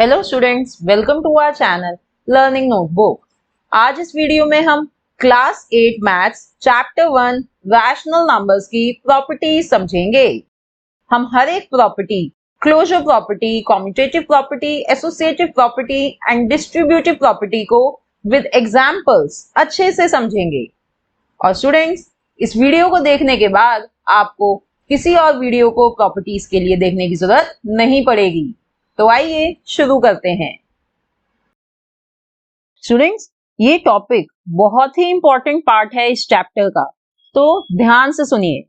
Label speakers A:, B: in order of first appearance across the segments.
A: Hello students, welcome to our channel learning notebook. आज इस video में हम class 8 maths chapter 1 rational numbers की प्रॉपर्टीज समझेंगे। हम हर एक property, closure property, commutative property, associative property and distributive property को विद एग्जांपल्स अच्छे से समझेंगे। और स्टूडेंट्स, इस वीडियो को देखने के बाद आपको किसी और वीडियो को प्रॉपर्टीज के लिए देखने की जरूरत नहीं पड़ेगी। तो आइए शुरू करते हैं। स्टूडेंट्स, ये टॉपिक बहुत ही इंपॉर्टेंट पार्ट है इस चैप्टर का, तो ध्यान से सुनिए।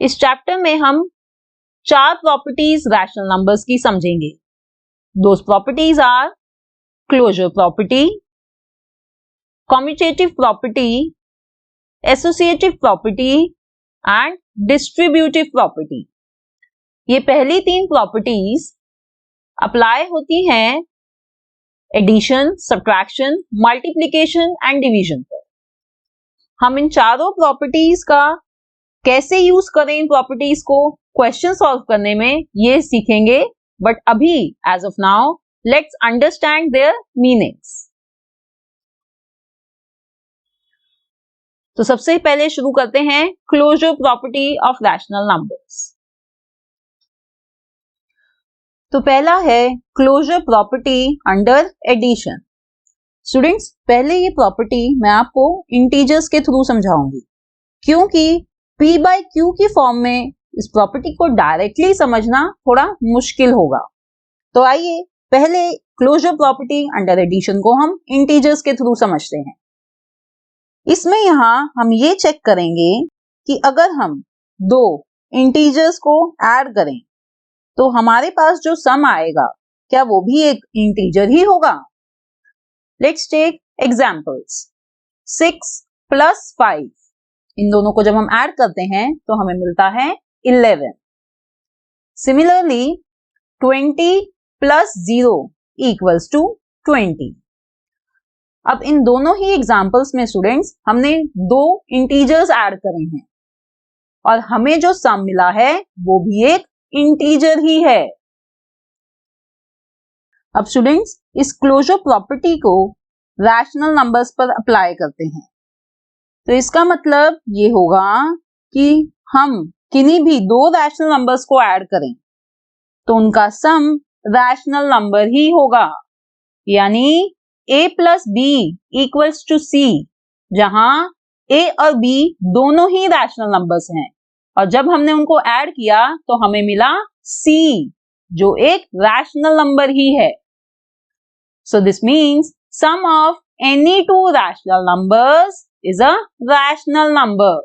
A: इस चैप्टर में हम 4 प्रॉपर्टीज रैशनल नंबर्स की समझेंगे। Those properties are closure property, commutative property, associative property and distributive property. ये पहली 3 प्रॉपर्टीज अप्लाई होती हैं addition, subtraction, multiplication and division पर। हम इन चारों प्रॉपर्टीज का कैसे यूज करें, इन प्रॉपर्टीज को क्वेश्चन सॉल्व करने में, ये सीखेंगे। बट अभी as of now let's understand their meanings. तो सबसे पहले शुरू करते हैं closure property of rational numbers. तो पहला है closure property under addition. Students, पहले ये प्रॉपर्टी मैं आपको इंटीजर्स के थ्रू समझाऊंगी, क्योंकि p बाय q की फॉर्म में इस प्रॉपर्टी को डायरेक्टली समझना थोड़ा मुश्किल होगा। तो आइए पहले क्लोजर प्रॉपर्टी अंडर एडिशन को हम इंटीजर्स के थ्रू समझते हैं। इसमें यहां हम ये चेक करेंगे कि अगर हम 2 इंटीजर्स को ऐड करें तो हमारे पास जो सम आएगा, क्या वो भी एक इंटीजर ही होगा? Let's take examples. 6 प्लस 5, इन दोनों को जब हम ऐड करते हैं तो हमें मिलता है 11। Similarly 20 plus 0 equals to 20। अब इन दोनों ही एग्जांपल्स में स्टूडेंट्स हमने 2 इंटीजर्स ऐड करे हैं और हमें जो सम मिला है वो भी एक इंटीजर ही है। अब स्टूडेंट्स, इस क्लोजर प्रॉपर्टी को रैशनल नंबर्स पर अप्लाई करते हैं। तो इसका मतलब ये होगा कि हम किन्हीं भी 2 रैशनल नंबर्स को ऐड करें तो उनका सम रैशनल नंबर ही होगा, यानी a plus B equals to C, जहां a और b दोनों ही रैशनल नंबर्स हैं और जब हमने उनको ऐड किया तो हमें मिला c, जो एक रैशनल नंबर ही है। So this means sum of any 2 rational numbers is a rational number.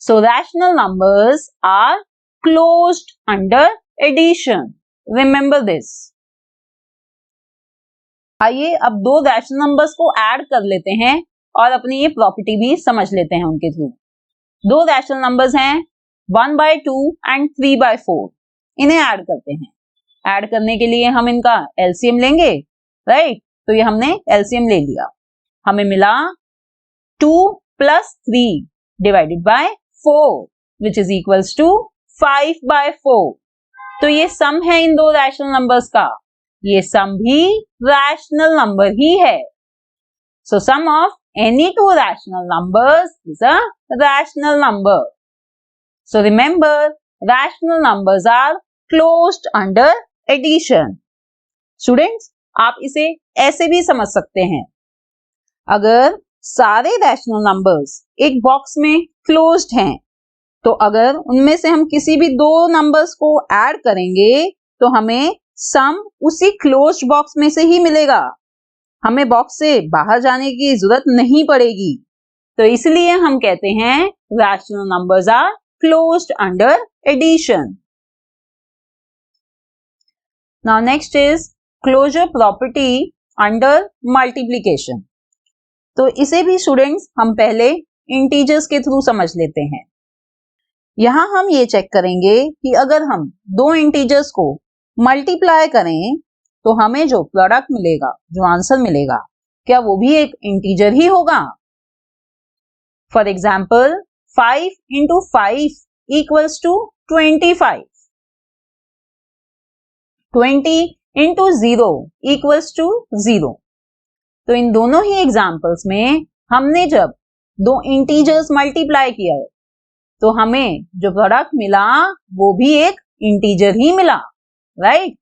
A: So rational numbers are closed under addition. Remember this. आइए अब 2 रैशनल नंबर्स को ऐड कर लेते हैं और अपनी ये प्रॉपर्टी भी समझ लेते हैं उनके थ्रू। 2 रैशनल नंबर्स हैं 1/2 एंड 3/4। इन्हें ऐड करते हैं। ऐड करने के लिए हम इनका एलसीएम लेंगे, राइट? तो ये हमने एलसीएम ले लिया। हमें मिला 2 plus 3 divided by 4 which is equals to 5/4। तो ये सम है इन 2 रैशनल नंबर्स का। ये सम भी रैशनल नंबर ही है। सो सम of any 2 rational numbers is a rational number. So remember, rational numbers are closed under addition. Students, आप इसे ऐसे भी समझ सकते हैं। अगर सारे rational numbers एक बॉक्स में closed हैं, तो अगर उनमें से हम किसी भी 2 numbers को ऐड करेंगे तो हमें सम उसी closed बॉक्स में से ही मिलेगा। हमें बॉक्स से बाहर जाने की जरूरत नहीं पड़ेगी। तो इसलिए हम कहते हैं rational numbers are closed under addition. Now next is closure property under multiplication. तो इसे भी स्टूडेंट्स हम पहले इंटीजर्स के थ्रू समझ लेते हैं। यहां हम ये चेक करेंगे कि अगर हम 2 इंटीजर्स को मल्टीप्लाई करें तो हमें जो प्रोडक्ट मिलेगा, जो आंसर मिलेगा, क्या वो भी एक इंटीजर ही होगा? For example 5 into 5 equals to 25। 20 into 0 equals to 0। तो इन दोनों ही एग्जाम्पल्स में हमने जब दो इंटीजर्स मल्टीप्लाई किया है तो हमें जो प्रोडक्ट मिला वो भी एक इंटीजर ही मिला, राइट।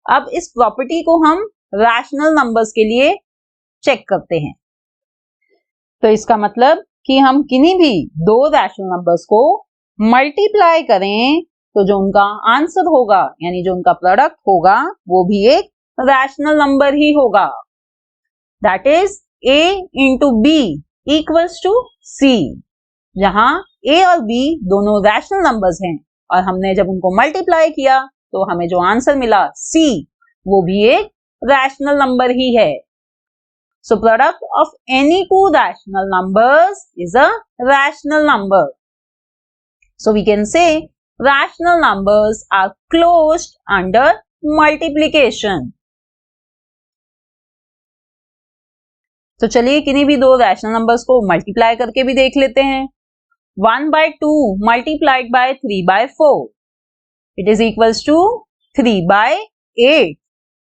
A: अब इस प्रॉपर्टी को हम रैशनल नंबर्स के लिए चेक करते हैं। तो इसका मतलब कि हम किन्हीं भी दो रैशनल नंबर्स को मल्टीप्लाई करें तो जो उनका आंसर होगा यानी जो उनका प्रोडक्ट होगा वो भी एक रैशनल नंबर ही होगा। That is a into b equals to c, जहां a और b दोनों रैशनल नंबर्स हैं और हमने जब उनको मल्टीप्लाई किया तो हमें जो आंसर मिला c वो भी एक रैशनल नंबर ही है। So product of any two rational numbers is a rational number. So we can say rational numbers are closed under multiplication. तो चलिए किन्हीं भी दो रैशनल नंबर्स को मल्टीप्लाई करके भी देख लेते हैं। 1/2 multiplied by 3/4 it is equals to 3/8।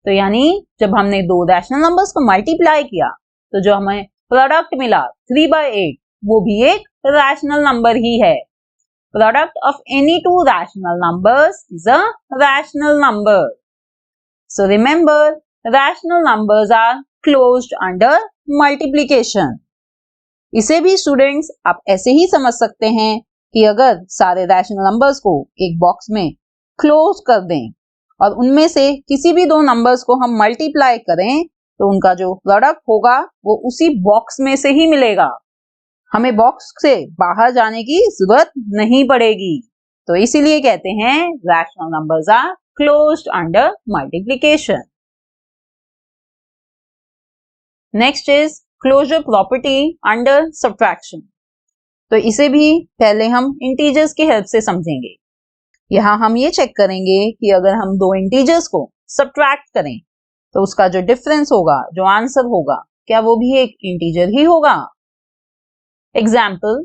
A: तो यानी जब हमने दो रैशनल नंबर्स को मल्टीप्लाई किया तो जो हमें प्रोडक्ट मिला 3/8 वो भी एक रैशनल नंबर ही है। Product of any two rational numbers is a rational number. So remember rational numbers are closed under multiplication. इसे भी स्टूडेंट्स आप ऐसे ही समझ सकते हैं कि अगर सारे रैशनल नंबर्स को एक बॉक्स में क्लोज कर दें और उनमें से किसी भी दो नंबर्स को हम मल्टीप्लाई करें तो उनका जो प्रोडक्ट होगा वो उसी बॉक्स में से ही मिलेगा, हमें बॉक्स से बाहर जाने की जरूरत नहीं पड़ेगी। तो इसीलिए कहते हैं rational numbers are closed under multiplication. Next is closure property under subtraction. तो इसे भी पहले हम इंटीजर्स की हेल्प से समझेंगे। यहाँ हम ये चेक करेंगे कि अगर हम दो इंटीजर्स को सब्ट्रैक्ट करें तो उसका जो डिफरेंस होगा, जो आंसर होगा, क्या वो भी एक इंटीजर ही होगा। Example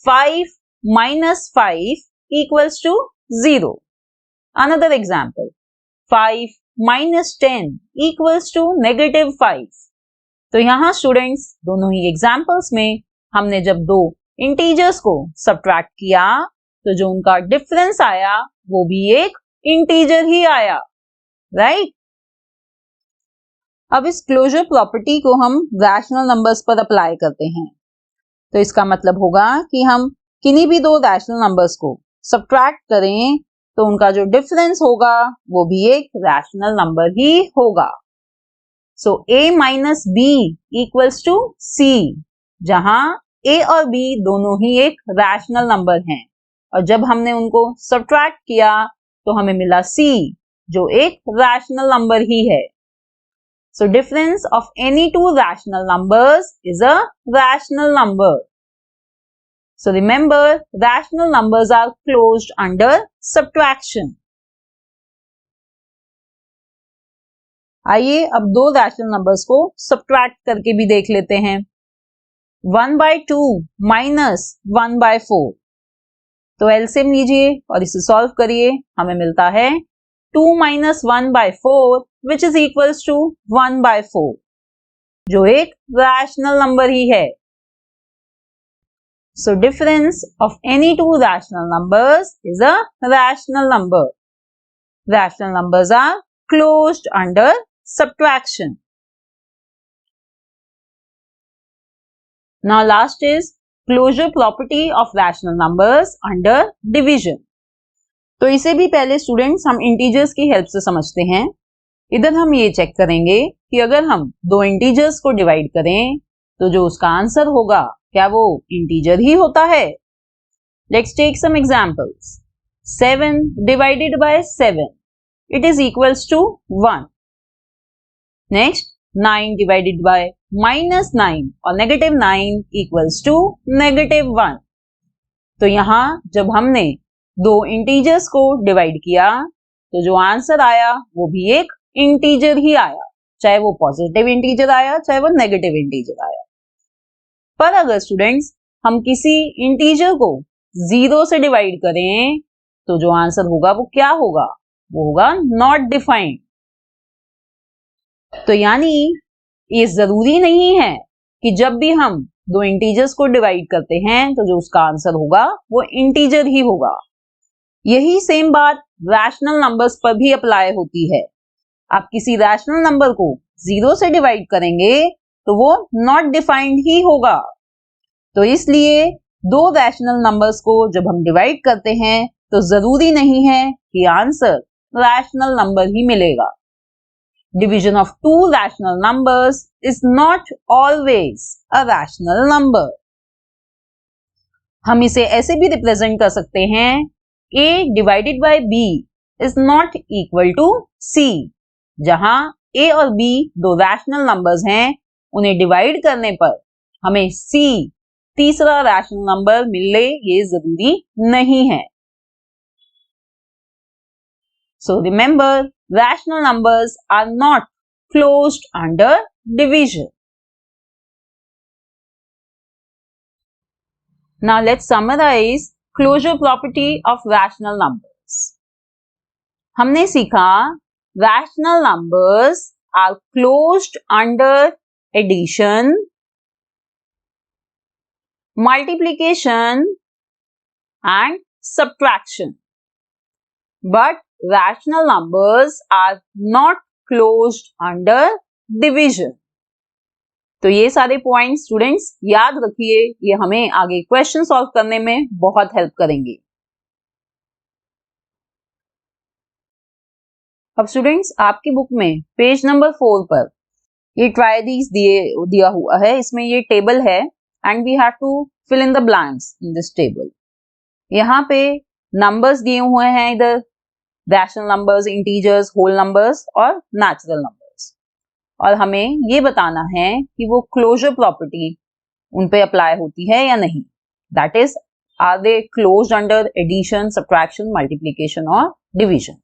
A: 5 minus 5 equals to 0। Another example 5 minus 10 equals to -5। तो यहाँ स्टूडेंट्स दोनों ही एग्जाम्पल्स में हमने जब दो इंटीजर्स को सब्ट्रैक्ट किया तो जो उनका डिफरेंस आया वो भी एक इंटीजर ही आया, राइट। अब इस क्लोजर प्रॉपर्टी को हम रैशनल नंबर्स पर अप्लाई करते हैं। तो इसका मतलब होगा कि हम किन्हीं भी दो रैशनल नंबर्स को सब्ट्रैक्ट करें तो उनका जो डिफरेंस होगा वो भी एक रैशनल नंबर ही होगा। सो a minus b equals to c, जहां a और b दोनों ही एक रैशनल नंबर हैं और जब हमने उनको सब्ट्रैक्ट किया तो हमें मिला c जो एक रैशनल नंबर ही है। So difference of any two rational numbers is a rational number. So remember rational numbers are closed under subtraction. आइए अब दो रैशनल नंबर्स को सब्ट्रैक्ट करके भी देख लेते हैं। 1/2 minus 1/4। तो एलसीएम लीजिए और इसे सॉल्व करिए, हमें मिलता है 2 minus 1/4 which is equals to 1/4, जो एक रैशनल नंबर ही है। So difference of any two rational numbers is a rational number. Rational numbers are closed under subtraction. Now last is closure property of rational numbers under division. तो इसे भी पहले students हम integers की help से समझते हैं। इधर हम ये चेक करेंगे कि अगर हम दो इंटीजर्स को डिवाइड करें तो जो उसका आंसर होगा क्या वो इंटीजर ही होता है। Let's take some examples. 7 divided by 7 it is equals to 1. Next 9 divided by -9 और -9 equals to -1. तो यहाँ जब हमने दो इंटीजर्स को डिवाइड किया तो जो आंसर आया वो भी एक इंटीजर ही आया, चाहे वो पॉजिटिव इंटीजर आया चाहे वो नेगेटिव इंटीजर आया। पर अगर स्टूडेंट्स हम किसी इंटीजर को 0 से डिवाइड करें तो जो आंसर होगा वो क्या होगा, वो होगा नॉट डिफाइंड। तो यानी ये जरूरी नहीं है कि जब भी हम दो इंटीजर्स को डिवाइड करते हैं तो जो उसका आंसर होगा वो इंटीजर ही होगा। यही सेम बात रैशनल नंबर्स पर भी अप्लाई होती है। आप किसी रैशनल नंबर को 0 से डिवाइड करेंगे तो वो नॉट डिफाइंड ही होगा। तो इसलिए दो रैशनल नंबर्स को जब हम डिवाइड करते हैं तो जरूरी नहीं है कि आंसर रैशनल नंबर ही मिलेगा। Division of two rational numbers is not always a rational number. हम इसे ऐसे भी रिप्रेजेंट कर सकते हैं A divided by B is not equal to C, जहां A और B दो रैशनल नंबर्स हैं, उन्हें डिवाइड करने पर हमें C तीसरा रैशनल नंबर मिले ये जरूरी नहीं है। So remember, rational numbers are not closed under division. Now let's summarize closure property of rational numbers. हमने सीखा rational numbers are closed under addition, multiplication and subtraction. But rational numbers are not closed under division. तो ये सारे points students याद रखिए, ये हमें आगे क्वेश्चन सॉल्व करने में बहुत हेल्प करेंगे। अब स्टूडेंट्स आपकी बुक में पेज नंबर 4 पर ये ट्रायडीज दिया हुआ है, इसमें ये टेबल है and we have to fill in the blanks in this table. यहाँ पे नंबर्स दिए हुए हैं, इधर rational numbers, integers, whole numbers और नेचुरल नंबर्स, और हमें ये बताना है कि वो क्लोजर प्रॉपर्टी उन पे अप्लाई होती है या नहीं। That is, are they closed under addition, subtraction, multiplication और डिवीजन।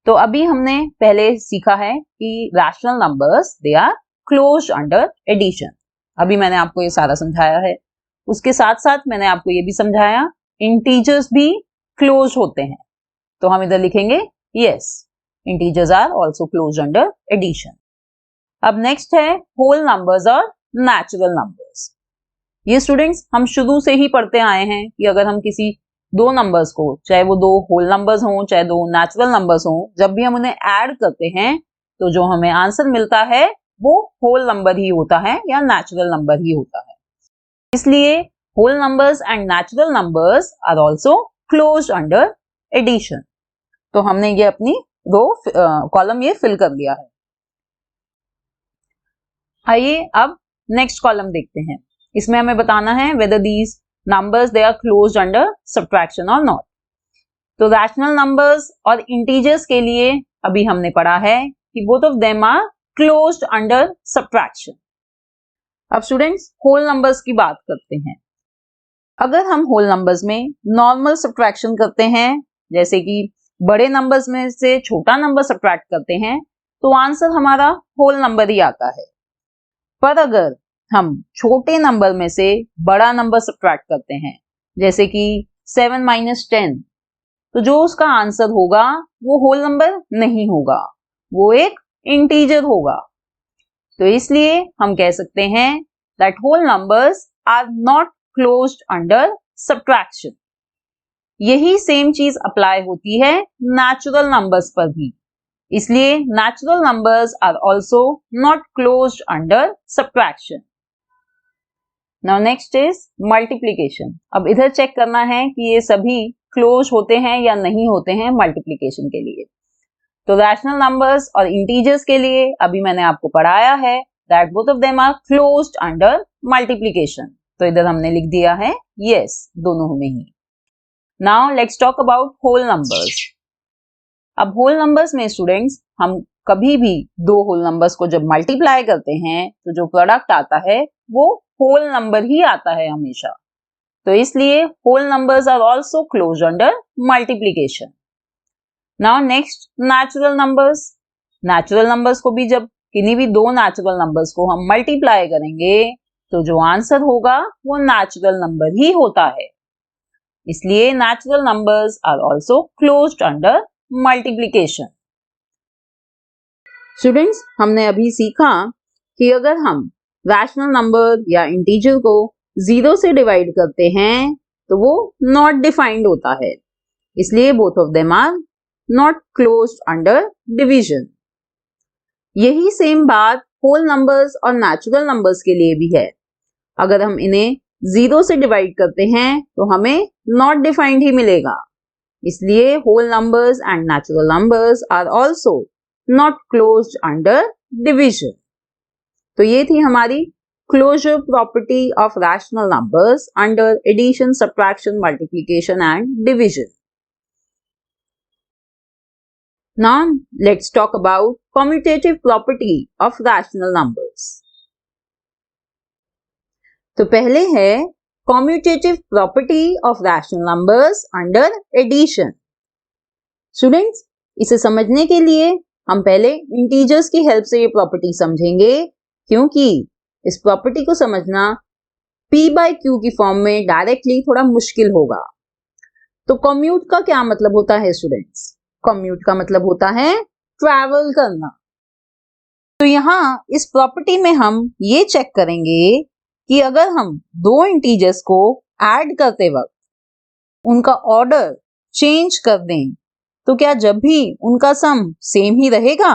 A: तो अभी हमने पहले सीखा है कि rational numbers they are closed under addition. अभी मैंने आपको ये सारा समझाया है। उसके साथ साथ मैंने आपको ये भी समझाया इंटीजर्स भी क्लोज होते हैं। तो हम इधर लिखेंगे yes, integers are also closed under addition. अब नेक्स्ट है होल नंबर्स और नेचुरल नंबर्स। ये स्टूडेंट्स हम शुरू से ही पढ़ते आए हैं कि अगर हम किसी दो नंबर्स को, चाहे वो दो होल नंबर्स हों चाहे दो नेचुरल नंबर्स हों, जब भी हम उन्हें ऐड करते हैं तो जो हमें आंसर मिलता है वो होल नंबर ही होता है या नेचुरल नंबर ही होता है। इसलिए whole numbers and natural numbers are also closed under addition. तो हमने ये अपनी रो कॉलम ये फिल कर लिया है। आइए अब नेक्स्ट कॉलम देखते हैं। इसमें हमें बताना है whether these numbers they are closed under subtraction or not। तो रैशनल नंबर्स और इंटीजर्स के लिए अभी हमने पढ़ा है कि both of them are closed under subtraction। अब स्टूडेंट्स होल नंबर्स की बात करते हैं। अगर हम होल नंबर्स में नॉर्मल सब्ट्रैक्शन करते हैं, जैसे कि बड़े नंबर्स में से छोटा नंबर सब्ट्रैक्ट करते हैं, तो आंसर हमारा होल नंबर ही आता है। पर अगर हम छोटे नंबर में से बड़ा नंबर सब्ट्रैक्ट करते हैं, जैसे कि 7 - 10, तो जो उसका आंसर होगा वो होल नंबर नहीं होगा, वो एक इंटीजर होगा। तो इसलिए हम कह सकते हैं that whole numbers are not closed under subtraction. यही सेम चीज अप्लाई होती है नेचुरल नंबर्स पर भी, इसलिए natural numbers are also not closed under subtraction. Now next is multiplication. अब इधर चेक करना है कि ये सभी क्लोज होते हैं या नहीं होते हैं मल्टीप्लिकेशन के लिए। तो रैशनल नंबर्स और इंटीजर्स के लिए अभी मैंने आपको पढ़ाया है that both of them are closed under multiplication. तो इधर हमने लिख दिया है यस, दोनों में ही। Now let's talk about whole numbers. अब होल नंबर्स में स्टूडेंट्स हम कभी भी दो होल नंबर्स को जब मल्टीप्लाई करते हैं तो जो प्रोडक्ट आता है वो होल नंबर ही आता है हमेशा। तो इसलिए whole numbers are also closed under multiplication. Now next natural numbers. Natural numbers को भी जब किन्हीं भी दो नेचुरल नंबर्स को हम मल्टीप्लाई करेंगे तो जो आंसर होगा वो नेचुरल नंबर ही होता है। इसलिए natural numbers are also closed under multiplication. Students, हमने अभी सीखा कि अगर हम रैशनल नंबर या इंटीजर को 0 से डिवाइड करते हैं तो वो नॉट डिफाइंड होता है, इसलिए both of them are not closed under division. यही सेम बात होल नंबर्स और नेचुरल नंबर्स के लिए भी है। अगर हम इन्हें 0 से डिवाइड करते हैं तो हमें नॉट डिफाइंड ही मिलेगा, इसलिए whole numbers and natural numbers are also not closed under division. तो ये थी हमारी closure property of rational numbers under addition, subtraction, multiplication and division. Now let's talk about commutative property of rational numbers. तो पहले है commutative property of rational numbers under addition. Students, इसे समझने के लिए हम पहले इंटीजर्स की हेल्प से ये प्रॉपर्टी समझेंगे, क्योंकि इस प्रॉपर्टी को समझना p by q की फॉर्म में डायरेक्टली थोड़ा मुश्किल होगा। तो कम्यूट का क्या मतलब होता है स्टूडेंट्स? कम्यूट का मतलब होता है ट्रैवल करना। तो यहाँ इस प्रॉपर्टी में हम ये चेक करेंगे कि अगर हम दो इंटीजर्स को ऐड करते वक्त उनका ऑर्डर चेंज कर दें तो क्या जब भी उनका सम सेम ही रहेगा?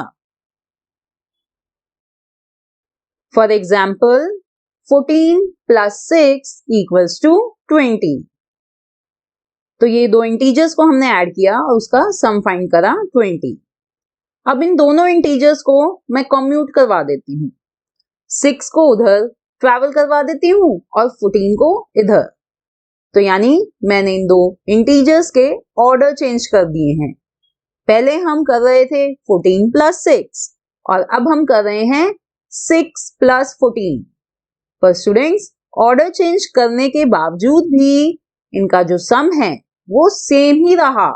A: For example 14 plus 6 equals to 20। तो ये दो इंटीजर्स को हमने ऐड किया और उसका सम फाइंड करा 20। अब इन दोनों इंटीजर्स को मैं कम्यूट करवा देती हूँ, 6 को उधर ट्रैवल करवा देती हूँ और 14 को इधर। तो यानी मैंने इन दो इंटीजर्स के ऑर्डर चेंज कर दिए हैं। पहले हम कर रहे थे 14 plus 6 और अब हम कर रहे हैं 6 plus 14। पर स्टूडेंट्स, ऑर्डर चेंज करने के बावजूद भी इनका जो सम है वो सेम ही रहा,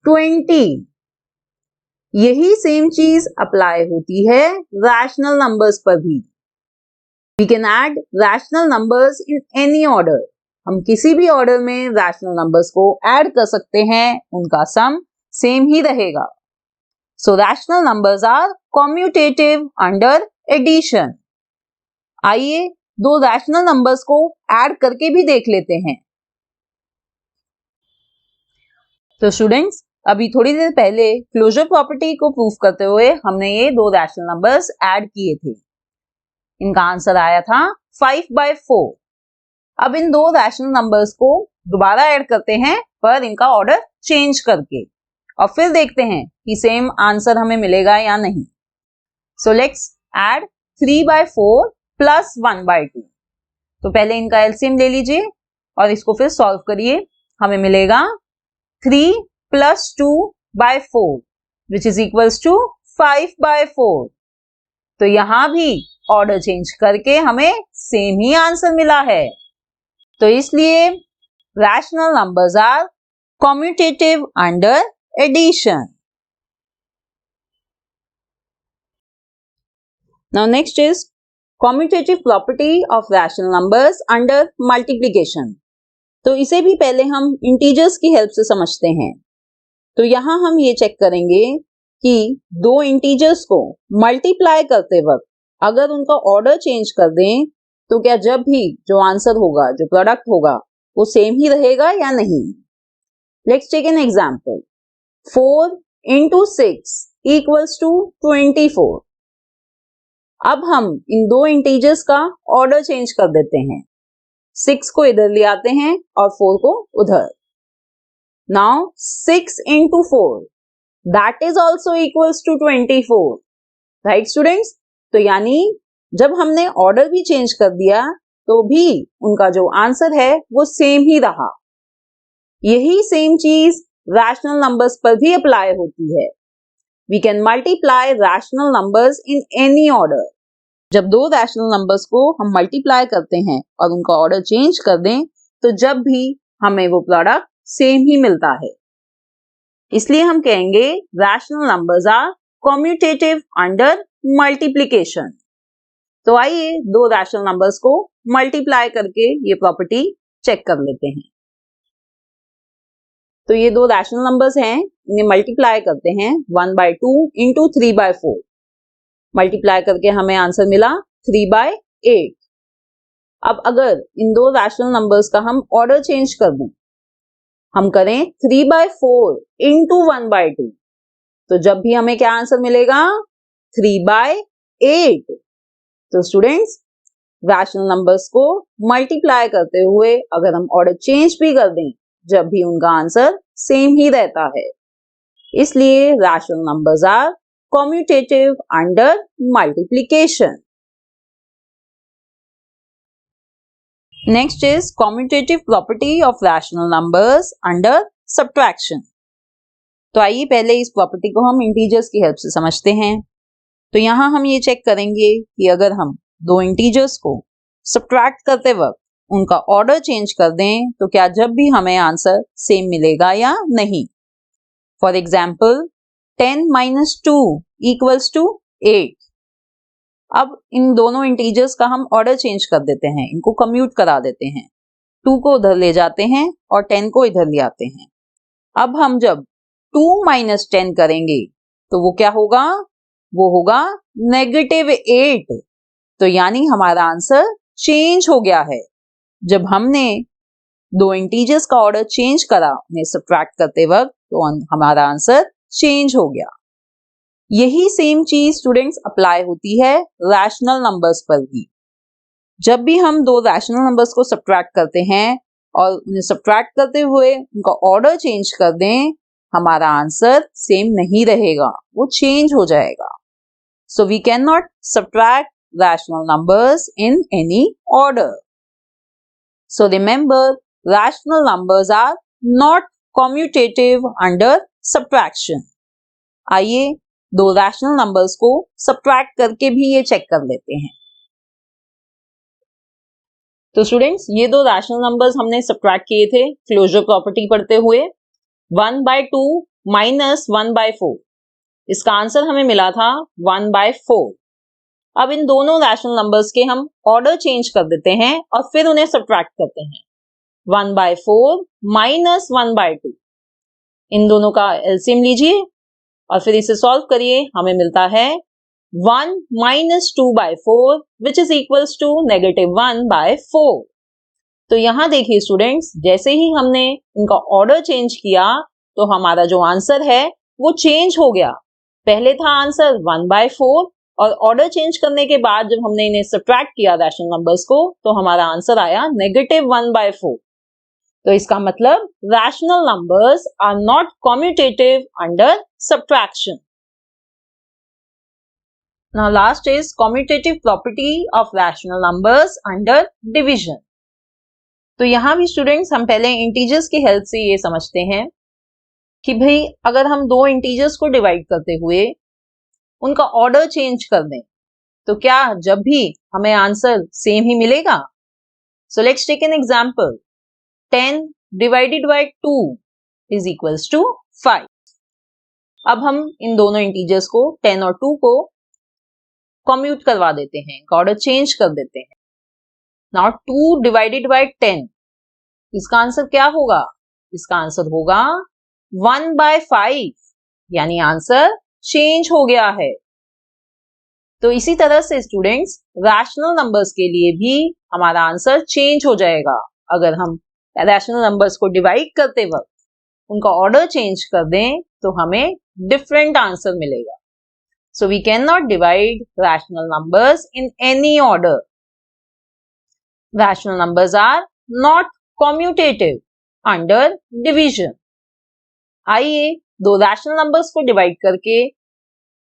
A: 20। यही सेम चीज अप्लाई होती है रैशनल नंबर्स पर भी। We can add rational numbers in any order. हम किसी भी ऑर्डर में रैशनल नंबर्स को ऐड कर सकते हैं, उनका सम सेम ही रहेगा। So rational numbers are commutative under addition. आइए दो रैशनल नंबर्स को ऐड करके भी देख लेते हैं। तो स्टूडेंट्स, अभी थोड़ी देर पहले क्लोजर प्रॉपर्टी को प्रूव करते हुए हमने ये दो रैशनल नंबर्स ऐड किए थे। इनका आंसर आया था 5/4। अब इन दो रैशनल नंबर्स को दोबारा ऐड करते हैं, पर इनका ऑर्डर चेंज करके, और फिर देखते हैं कि सेम आंसर हमें मिलेगा या नहीं। So let's add 3/4 plus 1/2। तो पहले इनका एलसीएम ले लीजिए और इसको फिर सॉल्व करिए। हमें मिलेगा 3 plus 2/4 which is equals to 5/4। तो यहां भी ऑर्डर चेंज करके हमें सेम ही आंसर मिला है। तो इसलिए rational numbers are commutative under addition. Now next is commutative property of rational numbers under multiplication. तो इसे भी पहले हम इंटीजर्स की हेल्प से समझते हैं। तो यहां हम ये चेक करेंगे कि दो इंटीजर्स को मल्टीप्लाई करते वक्त अगर उनका ऑर्डर चेंज कर दें तो क्या जब भी जो आंसर होगा, जो प्रोडक्ट होगा, वो सेम ही रहेगा या नहीं। Let's take an example. 4 into 6 equals to 24। अब हम इन दो इंटीजर्स का ऑर्डर चेंज कर देते हैं, 6 को इधर ले आते हैं और 4 को उधर। Now 6 into 4 that is also equals to 24, right students? तो यानी जब हमने ऑर्डर भी चेंज कर दिया तो भी उनका जो आंसर है वो सेम ही रहा। यही सेम चीज रैशनल नंबर्स पर भी अप्लाई होती है। We can multiply rational numbers in any order। जब दो रैशनल नंबर्स को हम मल्टीप्लाई करते हैं और उनका ऑर्डर चेंज कर दें तो जब भी हमें वो प्रोडक्ट सेम ही मिलता है। इसलिए हम कहेंगे rational numbers are commutative under multiplication. तो आइए दो रैशनल नंबर्स को मल्टीप्लाई करके ये प्रॉपर्टी चेक कर लेते हैं। तो ये दो रैशनल नंबर्स हैं, इन्हें मल्टीप्लाई करते हैं 1/2 into 3/4। मल्टीप्लाई करके हमें आंसर मिला 3/8। अब अगर इन दो रैशनल नंबर्स का हम ऑर्डर चेंज कर दें, हम करें 3/4 इंटू 1/2, तो जब भी हमें क्या आंसर मिलेगा 3/8। तो स्टूडेंट्स, रैशनल नंबर्स को मल्टीप्लाई करते हुए अगर हम ऑर्डर चेंज भी कर दें, जब भी उनका आंसर सेम ही रहता है। इसलिए rational numbers are commutative under multiplication. Next is commutative property of rational numbers under subtraction. तो आइए पहले इस प्रॉपर्टी को हम इंटीजर्स की हेल्प से समझते हैं। तो यहां हम ये चेक करेंगे कि अगर हम दो इंटीजर्स को सब्ट्रैक्ट करते वक्त उनका ऑर्डर चेंज कर दें, तो क्या जब भी हमें आंसर सेम मिलेगा या नहीं। For example 10 - 2 = 8। अब इन दोनों इंटीजर्स का हम ऑर्डर चेंज कर देते हैं, इनको कम्यूट करा देते हैं। 2 को उधर ले जाते हैं और 10 को इधर ले आते हैं। अब हम जब 2 - 10 करेंगे तो वो क्या होगा, वो होगा -8। तो यानी हमारा आंसर चेंज हो गया है। जब हमने दो इंटीजर्स का ऑर्डर चेंज करा उन्हें सब्ट्रैक्ट करते वक्त, तो हमारा आंसर चेंज हो गया। यही सेम चीज स्टूडेंट्स अप्लाई होती है रैशनल नंबर्स पर भी। जब भी हम दो रैशनल नंबर्स को सब्ट्रैक्ट करते हैं और उन्हें सब्ट्रैक्ट करते हुए उनका ऑर्डर चेंज कर दें, हमारा आंसर सेम नहीं रहेगा, वो चेंज हो जाएगा। So we can not subtract rational numbers in any order. So remember, rational numbers are not commutative under subtraction. आइए दो rational numbers को subtract करके भी ये चेक कर लेते हैं। तो स्टूडेंट्स, ये दो rational numbers हमने subtract किए थे क्लोजर प्रॉपर्टी पढ़ते हुए। 1/2 - 1/4, इसका आंसर हमें मिला था 1/4। अब इन दोनों रैशनल नंबर्स के हम ऑर्डर चेंज कर देते हैं और फिर उन्हें सब्ट्रैक्ट करते हैं। 1/4 - 1/2, इन दोनों का एलसीएम लीजिए और फिर इसे सॉल्व करिए। हमें मिलता है 1 - 2/4 विच इज इक्वल्स टू -1/4। तो यहां देखिए स्टूडेंट्स, जैसे ही हमने इनका ऑर्डर चेंज किया तो हमारा जो आंसर है वो चेंज हो गया। पहले था आंसर 1/4 और ऑर्डर चेंज करने के बाद जब हमने इन्हें सब्ट्रैक्ट किया रैशनल नंबर्स को, तो हमारा आंसर आया -1/4। तो इसका मतलब rational numbers are not commutative under subtraction. Now last is commutative property of rational numbers under division. तो यहां भी स्टूडेंट्स हम पहले इंटीजर्स की हेल्प से ये समझते हैं कि भाई अगर हम दो इंटीजर्स को डिवाइड करते हुए उनका ऑर्डर चेंज कर दें, तो क्या जब भी हमें आंसर सेम ही मिलेगा। So let's take an example. 10 divided by 2 is equals to 5। अब हम इन दोनों इंटीजर्स को 10 और 2 को कम्यूट करवा देते हैं, ऑर्डर चेंज कर देते हैं। नाउ 2 डिवाइडेड बाय 10, इसका आंसर क्या होगा, इसका आंसर होगा 1/5, यानी आंसर चेंज हो गया है। तो इसी तरह से स्टूडेंट्स, रैशनल नंबर्स के लिए भी हमारा आंसर चेंज हो जाएगा। अगर हम रैशनल नंबर्स को डिवाइड करते वक्त उनका ऑर्डर चेंज कर दें, तो हमें डिफरेंट आंसर मिलेगा। So we can not divide rational numbers in any order. Rational numbers are not commutative under division. आइए दो रैशनल नंबर्स को डिवाइड करके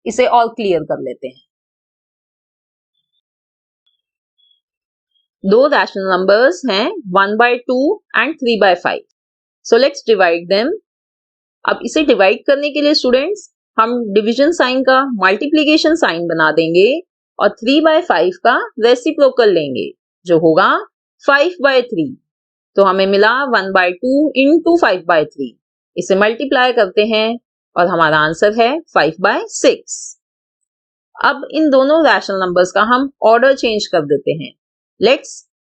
A: इसे और क्लियर कर लेते हैं। दो रैशनल नंबर्स हैं 1/2 and 3/5। So let's divide them. अब इसे डिवाइड करने के लिए स्टूडेंट्स हम डिवीजन साइन का मल्टीप्लिकेशन साइन बना देंगे और 3/5 का रेसिप्रोकल लेंगे, जो होगा 5/3। तो हमें मिला 1/2 इंटू 5/3। इसे मल्टीप्लाई करते हैं और हमारा आंसर है 5/6। अब इन दोनों रैशनल नंबर्स का हम ऑर्डर चेंज कर देते हैं। Let's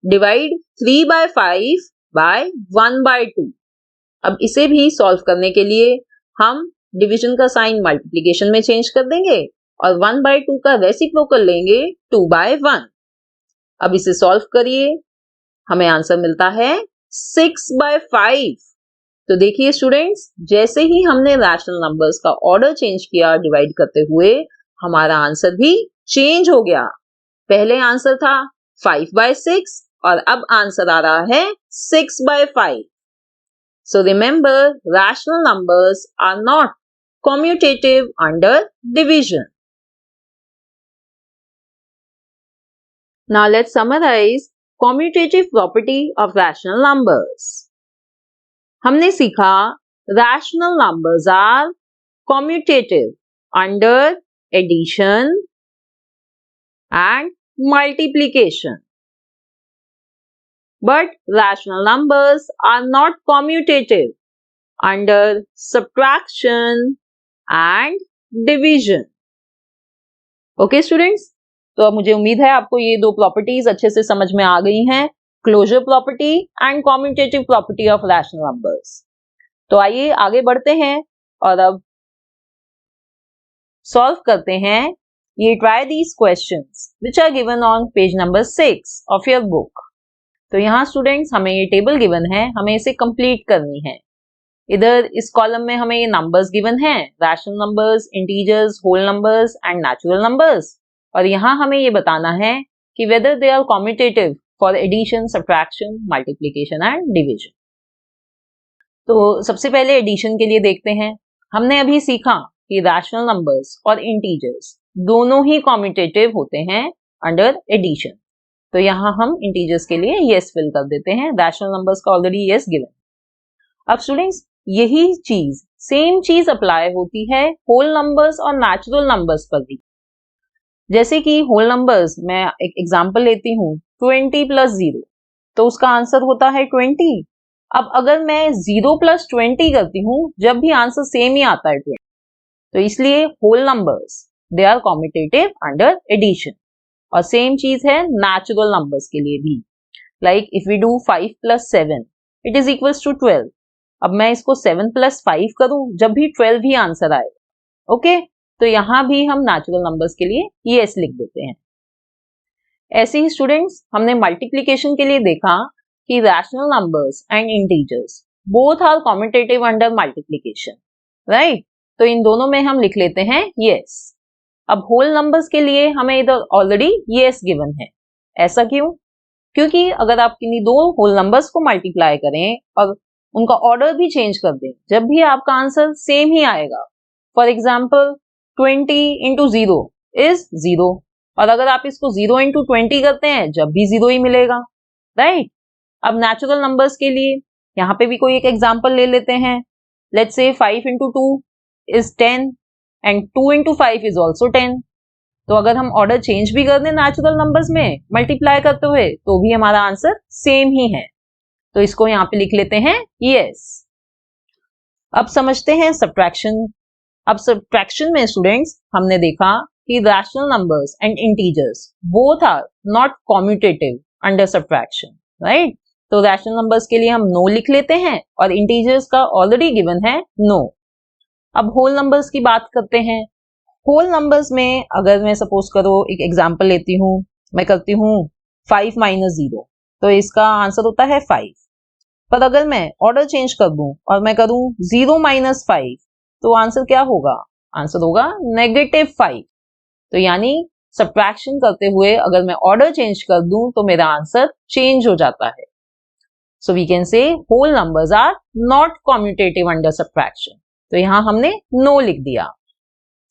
A: divide 3/5 by 1/2। अब इसे भी सॉल्व करने के लिए हम डिवीजन का साइन मल्टीप्लिकेशन में चेंज कर देंगे और 1/2 का रेसिप्रोकल लेंगे 2/1। अब इसे सॉल्व करिए, हमें आंसर मिलता है 6/5। तो देखिए स्टूडेंट्स, जैसे ही हमने रैशनल नंबर्स का ऑर्डर चेंज किया डिवाइड करते हुए, हमारा आंसर भी चेंज हो गया। पहले आंसर था 5/6 और अब आंसर आ रहा है 6/5। So remember, rational numbers are not commutative under division. Now let's summarize commutative property of rational numbers. हमने सीखा rational numbers are commutative under addition and multiplication. But rational numbers are not commutative under subtraction and division. Okay students? तो अब मुझे उम्मीद है आपको ये दो प्रॉपर्टीज अच्छे से समझ में आ गई हैं, closure property and commutative property of rational numbers. तो आइए आगे बढ़ते हैं और अब सॉल्व करते हैं ये try these questions which are given on page number 6 of your book. तो यहाँ स्टूडेंट्स हमें ये टेबल गिवन है, हमें इसे कंप्लीट करनी है। इधर इस कॉलम में हमें ये नंबर्स गिवन हैं, rational numbers, integers, whole numbers and natural numbers, और यहाँ हमें ये बताना है कि whether they are commutative for addition, subtraction, multiplication and division. तो सबसे पहले एडिशन के लिए देखते हैं। हमने अभी सीखा कि रैशनल नंबर्स और इंटीजर्स दोनों ही कॉम्यूटेटिव होते हैं अंडर एडिशन। तो यहाँ हम इंटीजर्स के लिए येस फिल कर देते हैं, रैशनल नंबर्स का ऑलरेडी येस गिवन। अब स्टूडेंट्स यही चीज, सेम चीज अप्लाई होती है होल नंबर्स और नेचुरल नंबर्स पर भी। जैसे कि होल नंबर्स, मैं एक एग्जांपल लेती हूँ 20 + 0, तो उसका आंसर होता है 20। अब अगर मैं 0 + 20 करती हूँ, जब भी आंसर सेम ही आता है 20। तो इसलिए whole numbers they are commutative under addition. और सेम चीज है नेचुरल नंबर्स के लिए भी। Like if we do 5 + 7 it is equals to 12। अब मैं इसको 7 + 5 करूं, जब भी 12 ही आंसर आएगा। ओके, तो यहां भी हम नेचुरल नंबर्स के लिए येस लिख देते हैं। ऐसे ही स्टूडेंट्स हमने मल्टीप्लिकेशन के लिए देखा कि rational numbers and integers both are commutative under multiplication, right? तो इन दोनों में हम लिख लेते हैं येस। अब होल नंबर्स के लिए हमें इधर ऑलरेडी येस गिवन है। ऐसा क्यों? क्योंकि अगर आप किन्हीं दो होल नंबर्स को मल्टीप्लाई करें और उनका ऑर्डर भी चेंज कर दें, जब भी आपका आंसर सेम ही आएगा। फॉर एग्जाम्पल 20 × 0 इज 0, और अगर आप इसको 0 × 20 करते हैं, जब भी 0 ही मिलेगा, राइट? अब नेचुरल नंबर्स के लिए यहाँ पे भी कोई एक एग्जाम्पल ले लेते हैं। Let's say 5 × 2 is 10 and 2 × 5 is also 10। तो अगर हम ऑर्डर चेंज भी कर दें नेचुरल नंबर्स में मल्टीप्लाई करते हुए, तो भी हमारा आंसर सेम ही है। तो इसको यहाँ पे लिख लेते हैं यस। अब समझते हैं सब्ट्रैक्शन। अब सब्ट्रैक्शन में स्टूडेंट्स हमने देखा कि rational numbers and integers both are not commutative under subtraction, right? तो रैशनल नंबर्स के लिए हम नो लिख लेते हैं और इंटीजर्स का ऑलरेडी गिवन है नो। अब होल नंबर्स की बात करते हैं। होल नंबर्स में अगर मैं सपोज करो एक एग्जांपल लेती हूँ, मैं करती हूँ 5 - 0, तो इसका आंसर होता है 5। पर अगर मैं ऑर्डर चेंज कर दूं और मैं करूं 0 - 5, तो आंसर क्या होगा? आंसर होगा -5। तो यानी सब्ट्रैक्शन करते हुए अगर मैं ऑर्डर चेंज कर दूं तो मेरा आंसर चेंज हो जाता है। So we can say whole numbers are not commutative under subtraction. तो यहां हमने नो लिख दिया।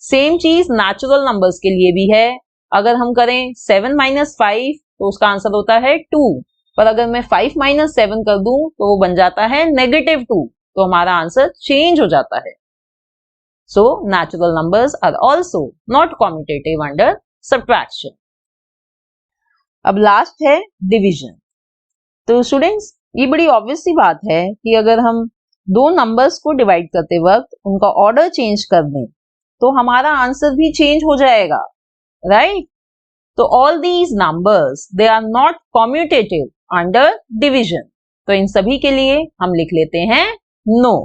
A: सेम चीज नेचुरल नंबर्स के लिए भी है। अगर हम करें 7 - 5 तो उसका आंसर होता है 2, पर अगर मैं 5 - 7 कर दूं तो वो बन जाता है -2, तो हमारा आंसर चेंज हो जाता है। So natural numbers are also not commutative under subtraction. अब लास्ट है डिवीजन। तो स्टूडेंट्स ये बड़ी ऑब्वियस सी बात है कि अगर हम दो नंबर्स को डिवाइड करते वक्त उनका ऑर्डर चेंज कर दें तो हमारा आंसर भी चेंज हो जाएगा, राइट? तो all these numbers they are not commutative under division. तो इन सभी के लिए हम लिख लेते हैं नो।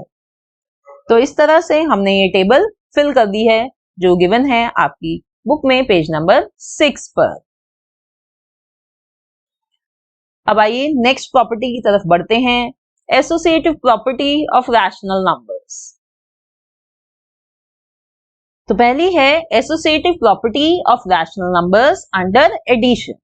A: तो इस तरह से हमने ये टेबल फिल कर दी है जो गिवन है आपकी बुक में पेज नंबर 6 पर। अब आइए नेक्स्ट प्रॉपर्टी की तरफ बढ़ते हैं, associative property of rational numbers. तो पहली है associative property of rational numbers under addition.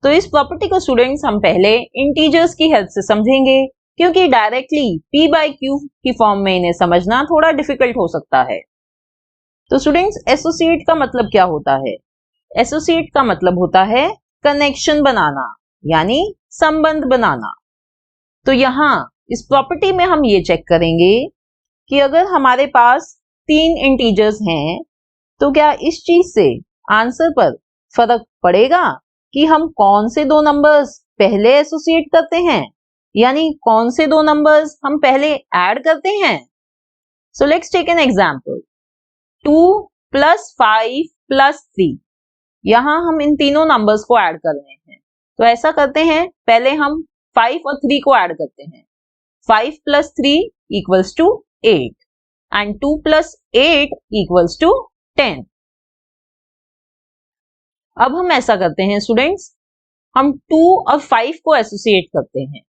A: तो इस प्रॉपर्टी को स्टूडेंट्स हम पहले इंटीजर्स की हेल्प से समझेंगे, क्योंकि डायरेक्टली p by q की फॉर्म में इन्हें समझना थोड़ा डिफिकल्ट हो सकता है। तो स्टूडेंट्स एसोसिएट का मतलब क्या होता है? एसोसिएट का मतलब होता है कनेक्शन बनाना, यानी संबंध बनाना। तो यहाँ इस प्रॉपर्टी में हम ये चेक करेंगे कि अगर हमारे पास 3 इंटीजर्स हैं तो क्या इस चीज से आंसर पर फर्क पड़ेगा कि हम कौन से दो नंबर्स पहले एसोसिएट करते हैं, यानी कौन से दो नंबर्स हम पहले ऐड करते हैं। So let's take an example, 2 + 5 + 3। यहां हम इन तीनों नंबर्स को ऐड कर रहे हैं। तो ऐसा करते हैं, पहले हम 5 और 3 को ऐड करते हैं। 5 + 3 = 8 and 2 + 8 = 10। अब हम ऐसा करते हैं स्टूडेंट्स, हम 2 और 5 को एसोसिएट करते हैं।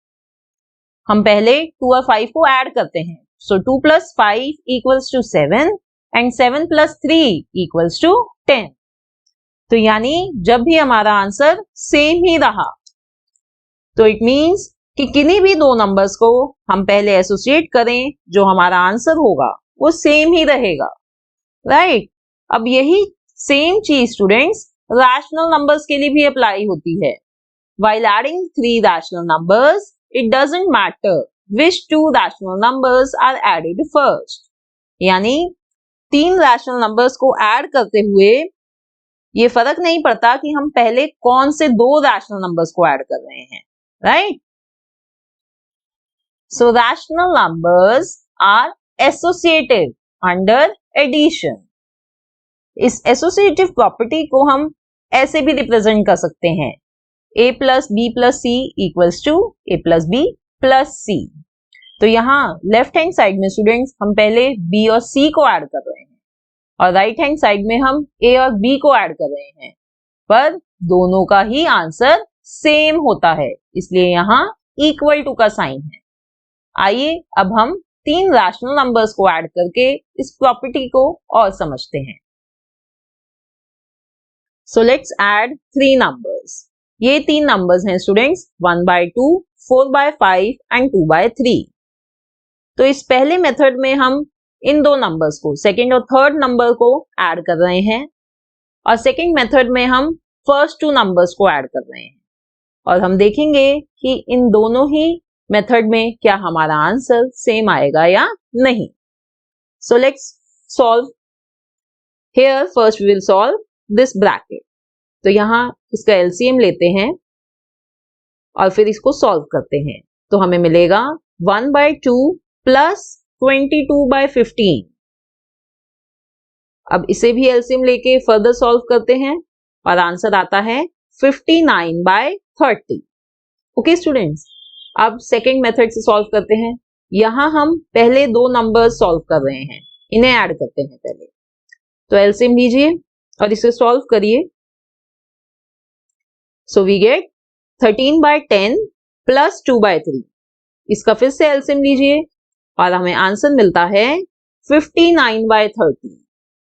A: हम पहले 2 और 5 को ऐड करते हैं। सो 2 + 5 = 7 and 7 + 3 = 10। तो यानी जब भी हमारा आंसर सेम ही रहा, तो इट मींस कि किन्हीं भी दो नंबर्स को हम पहले एसोसिएट करें, जो हमारा आंसर होगा वो सेम ही रहेगा, राइट? अब यही सेम चीज स्टूडेंट्स रैशनल नंबर्स के लिए भी अप्लाई होती है। While adding 3 rational numbers, it doesn't matter which 2 rational numbers are added first. यानी 3 रैशनल नंबर्स को ऐड करते हुए ये फर्क नहीं पड़ता कि हम पहले कौन से 2 रैशनल नंबर्स को ऐड कर रहे हैं, right? So rational numbers are associative under addition. इस एसोसिएटिव प्रॉपर्टी को हम ऐसे भी रिप्रेजेंट कर सकते हैं, a + b + c = a + b + c। तो यहाँ लेफ्ट हैंड साइड में स्टूडेंट्स हम पहले b और c को ऐड कर रहे हैं, और राइट हैंड साइड में हम a और b को ऐड कर रहे हैं, पर दोनों का ही आंसर सेम होता है, इसलिए यहाँ = का साइन है। आइए अब हम 3 रैशनल नंबर्स को ऐड करके इस प्रॉपर्टी को और समझते हैं। So let's add 3 numbers. ये 3 नंबर्स हैं स्टूडेंट्स, 1/2, 4/5 and 2/3। तो इस पहले मेथड में हम इन दो नंबर्स को, सेकेंड और थर्ड नंबर को ऐड कर रहे हैं, और सेकेंड मेथड में हम फर्स्ट 2 नंबर्स को ऐड कर रहे हैं, और हम देखेंगे कि इन दोनों ही मेथड में क्या हमारा आंसर सेम आएगा या नहीं। So let's solve. Here first we will solve this bracket. तो यहाँ इसका LCM लेते हैं और फिर इसको सॉल्व करते हैं। तो हमें मिलेगा 1/2 + 22/15। अब इसे भी LCM लेके फर्दर सॉल्व करते हैं और आंसर आता है 59/30। ओके स्टूडेंट्स, अब सेकेंड मेथड से सॉल्व करते हैं। यहाँ हम पहले 2 नंबर सॉल्व कर रहे हैं, इन्हें ऐड करते हैं पहले। तो LCM लीजिए और इसे सॉल्व करिए। So we get 13/10 + 2/3। इसका फिर से LCM लीजिए और हमें आंसर मिलता है 59/30।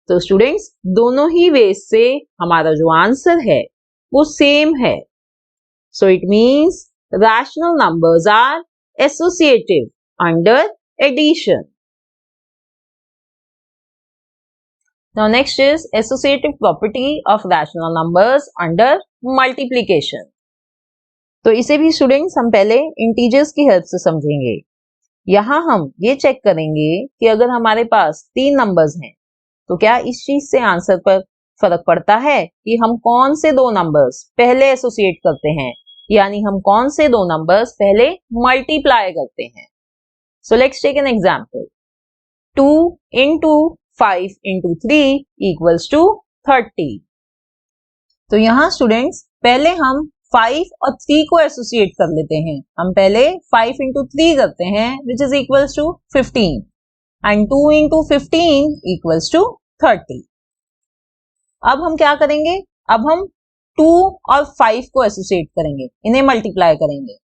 A: तो स्टूडेंट्स दोनों ही वेज से हमारा जो आंसर है वो सेम है। So it means rational numbers are associative under addition. Now next is associative property of rational numbers under multiplication. तो इसे भी स्टूडेंट्स हम पहले इंटीजर्स की हेल्प से समझेंगे। यहाँ हम ये चेक करेंगे कि अगर हमारे पास 3 नंबर्स हैं तो क्या इस चीज से आंसर पर फर्क पड़ता है कि हम कौन से 2 नंबर्स पहले एसोसिएट करते हैं, यानी हम कौन से 2 नंबर्स पहले मल्टीप्लाई करते हैं। So let's take an example, 2 × 5 × 3 = 30। तो यहाँ स्टूडेंट्स पहले हम 5 और 3 को एसोसिएट कर लेते हैं। हम पहले 5 × 3 करते हैं which is equals to 15 and 2 × 15 = 30। अब हम क्या करेंगे, अब हम 2 और 5 को एसोसिएट करेंगे, इन्हें मल्टीप्लाई करेंगे।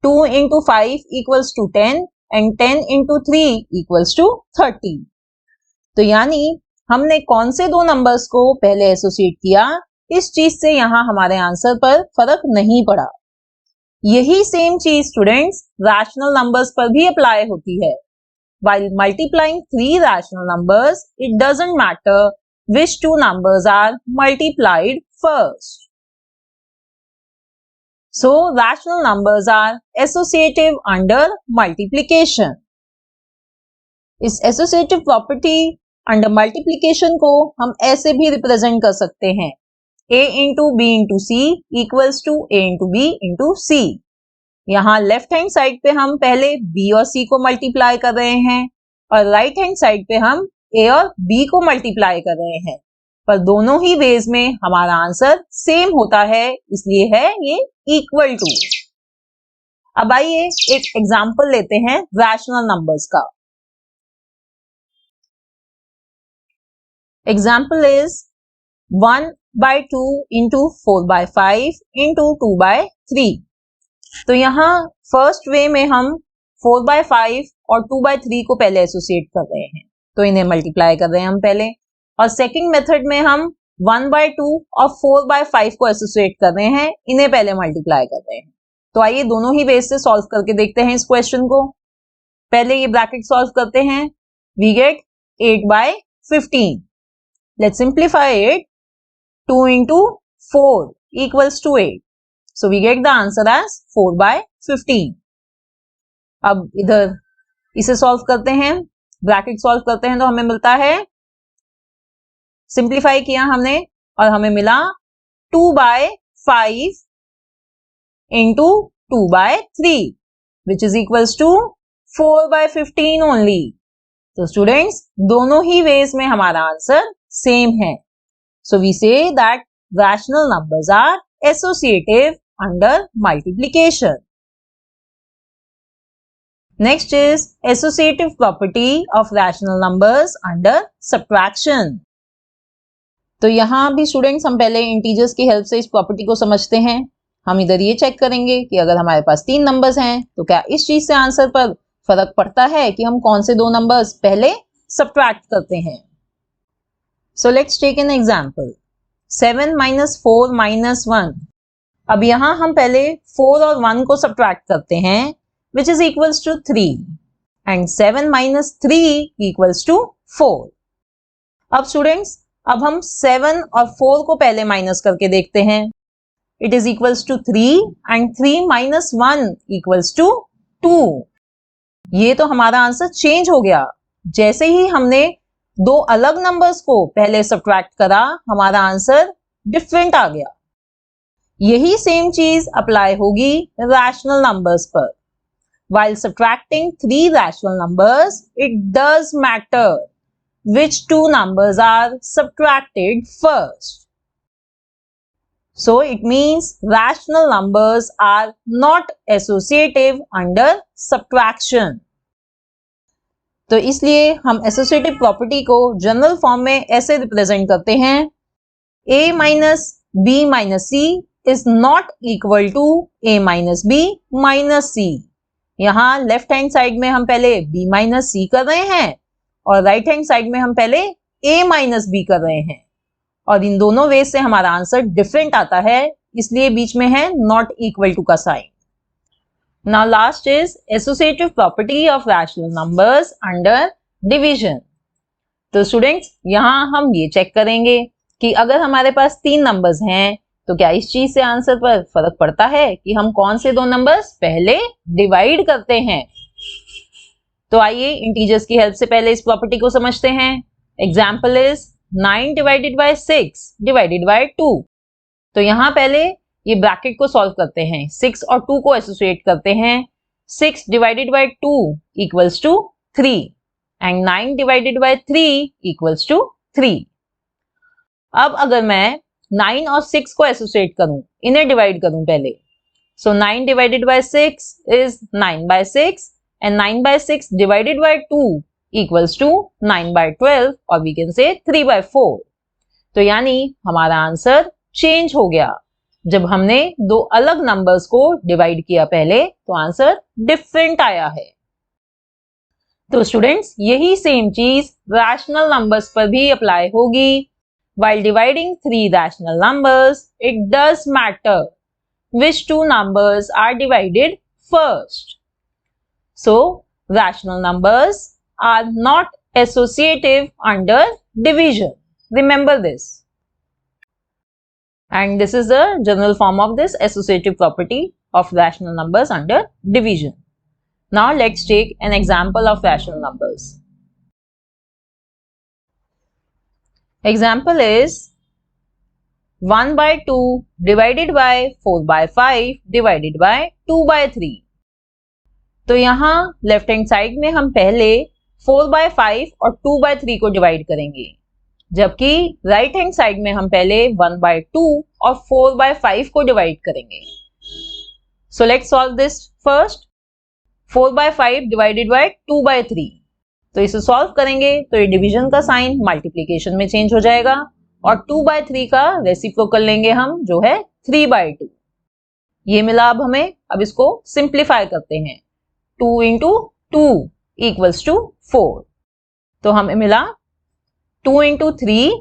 A: 2 into 5 equals to 10 and 10 into 3 equals to 30। तो यानी हमने कौन से दो नंबर्स को पहले एसोसिएट किया, इस चीज से यहाँ हमारे आंसर पर फर्क नहीं पड़ा। यही सेम चीज स्टूडेंट्स रैशनल नंबर्स पर भी अप्लाई होती है। While multiplying three rational numbers, it doesn't matter which two numbers are multiplied first. So, rational numbers are associative under multiplication. इस associative property under multiplication को हम ऐसे भी represent कर सकते हैं, a into b into c equals to a into b into c। यहाँ left hand side पे हम पहले b और c को मल्टीप्लाई कर रहे हैं और राइट हैंड साइड पे हम a और b को मल्टीप्लाई कर रहे हैं, पर दोनों ही वेज में हमारा आंसर सेम होता है, इसलिए है ये इक्वल टू। अब आइए एक एग्जांपल लेते हैं रैशनल नंबर्स का। Example is 1/2 into 4/5 into 2/3। तो यहाँ फर्स्ट वे में हम 4/5 और 2/3 को पहले एसोसिएट कर रहे हैं, तो इन्हें मल्टीप्लाई कर रहे हैं हम पहले, और सेकंड मेथड में हम 1/2 और 4/5 को एसोसिएट कर रहे हैं, इन्हें पहले मल्टीप्लाई कर रहे हैं। तो आइए दोनों ही बेस से सॉल्व करके देखते हैं इस क्वेश्चन को। पहले ये ब्रैकेट सॉल्व करते हैं। We get 8/15। Let's simplify it. 2 into 4 equals to 8। So we get the answer as 4/15। अब इधर इसे सॉल्व करते हैं, ब्रैकेट सॉल्व करते हैं, तो हमें मिलता है, सिंप्लीफाई किया हमने और हमें मिला 2/5 into 2/3 which is equals to 4/15 only। तो स्टूडेंट्स दोनों ही वेज में हमारा आंसर सेम है। So we say that rational numbers are associative under multiplication। Next is associative property of rational numbers under subtraction। तो यहाँ भी स्टूडेंट्स हम पहले इंटीजर्स की हेल्प से इस प्रॉपर्टी को समझते हैं। हम इधर ये चेक करेंगे कि अगर हमारे पास 3 नंबर्स हैं तो क्या इस चीज से आंसर पर फर्क पड़ता है कि हम कौन से दो नंबर्स पहले सब्ट्रैक्ट करते हैं। So let's take an example. 7 - 4 - 1। अब यहाँ हम पहले 4 और 1 को सब्ट्रैक्ट करते हैं, which is equals to 3 and 7 - 3 equals to 4। अब स्टूडेंट्स अब हम 7 और 4 को पहले माइनस करके देखते हैं। It is equals to 3 and 3 - 1 equals to 2। ये तो हमारा आंसर चेंज हो गया। जैसे ही हमने दो अलग नंबर्स को पहले सब्ट्रैक्ट करा, हमारा आंसर डिफरेंट आ गया। यही सेम चीज अप्लाई होगी रैशनल नंबर्स पर। While subtracting 3 rational numbers, it does matter which two numbers are subtracted first. So it means rational numbers are not associative under subtraction। तो इसलिए हम एसोसिएटिव प्रॉपर्टी को general form में ऐसे represent करते हैं, a minus b minus c is not equal to a minus b minus c। यहाँ left hand side में हम पहले b minus c कर रहे हैं और राइट हैंड साइड में हम पहले a minus b कर रहे हैं, और इन दोनों वेज से हमारा आंसर डिफरेंट आता है, इसलिए बीच में है नॉट इक्वल टू का sign. Now last is associative property of rational numbers under division। तो स्टूडेंट्स यहाँ हम ये चेक करेंगे कि अगर हमारे पास 3 नंबर्स हैं तो क्या इस चीज से आंसर पर फर्क पड़ता है कि हम कौन से दो नंबर्स पहले डिवाइड करते हैं। तो आइए इंटीजर्स की हेल्प से पहले इस प्रॉपर्टी को समझते हैं। Example is 9 divided bye 6 divided by 2। तो यहाँ पहले ये ब्रैकेट को सॉल्व करते हैं, 6 और 2 को एसोसिएट करते हैं। 6 divided by 2 equals to 3 and 9 divided by 3 equals to 3। अब अगर मैं 9 और 6 को एसोसिएट करूं, इन्हें डिवाइड करूं पहले, सो 9 divided bye 6 is 9/6 and 9/6 divided by 2 equals to 9/12 or we can say 3/4। तो यानी हमारा आंसर चेंज हो गया। जब हमने दो अलग नंबर्स को डिवाइड किया पहले तो आंसर डिफरेंट आया है। तो स्टूडेंट्स यही सेम चीज रैशनल नंबर्स पर भी अप्लाई होगी। While dividing three rational numbers, it does matter which two numbers are divided first. So, rational numbers are not associative under division. Remember this. And this is the general form of this associative property of rational numbers under division. Now, let's take an example of rational numbers. Example is 1 by 2 divided by 4 by 5 divided by 2 by 3. तो यहाँ left hand side में हम पहले 4 by 5 और 2 by 3 को divide करेंगे, जबकि right hand side में हम पहले 1 by 2 और 4 by 5 को डिवाइड करेंगे। So let's solve this first. 4 by 5 divided by 2 by 3, तो इसे सॉल्व करेंगे तो ये डिवीजन का साइन मल्टीप्लीकेशन में चेंज हो जाएगा और 2 by 3 का रेसिप्रोकल लेंगे हम, जो है 3 by 2। ये मिला अब हमें। अब इसको सिंप्लीफाई करते हैं। 2 into 2 equals to 4, तो हमें मिला 2 into 3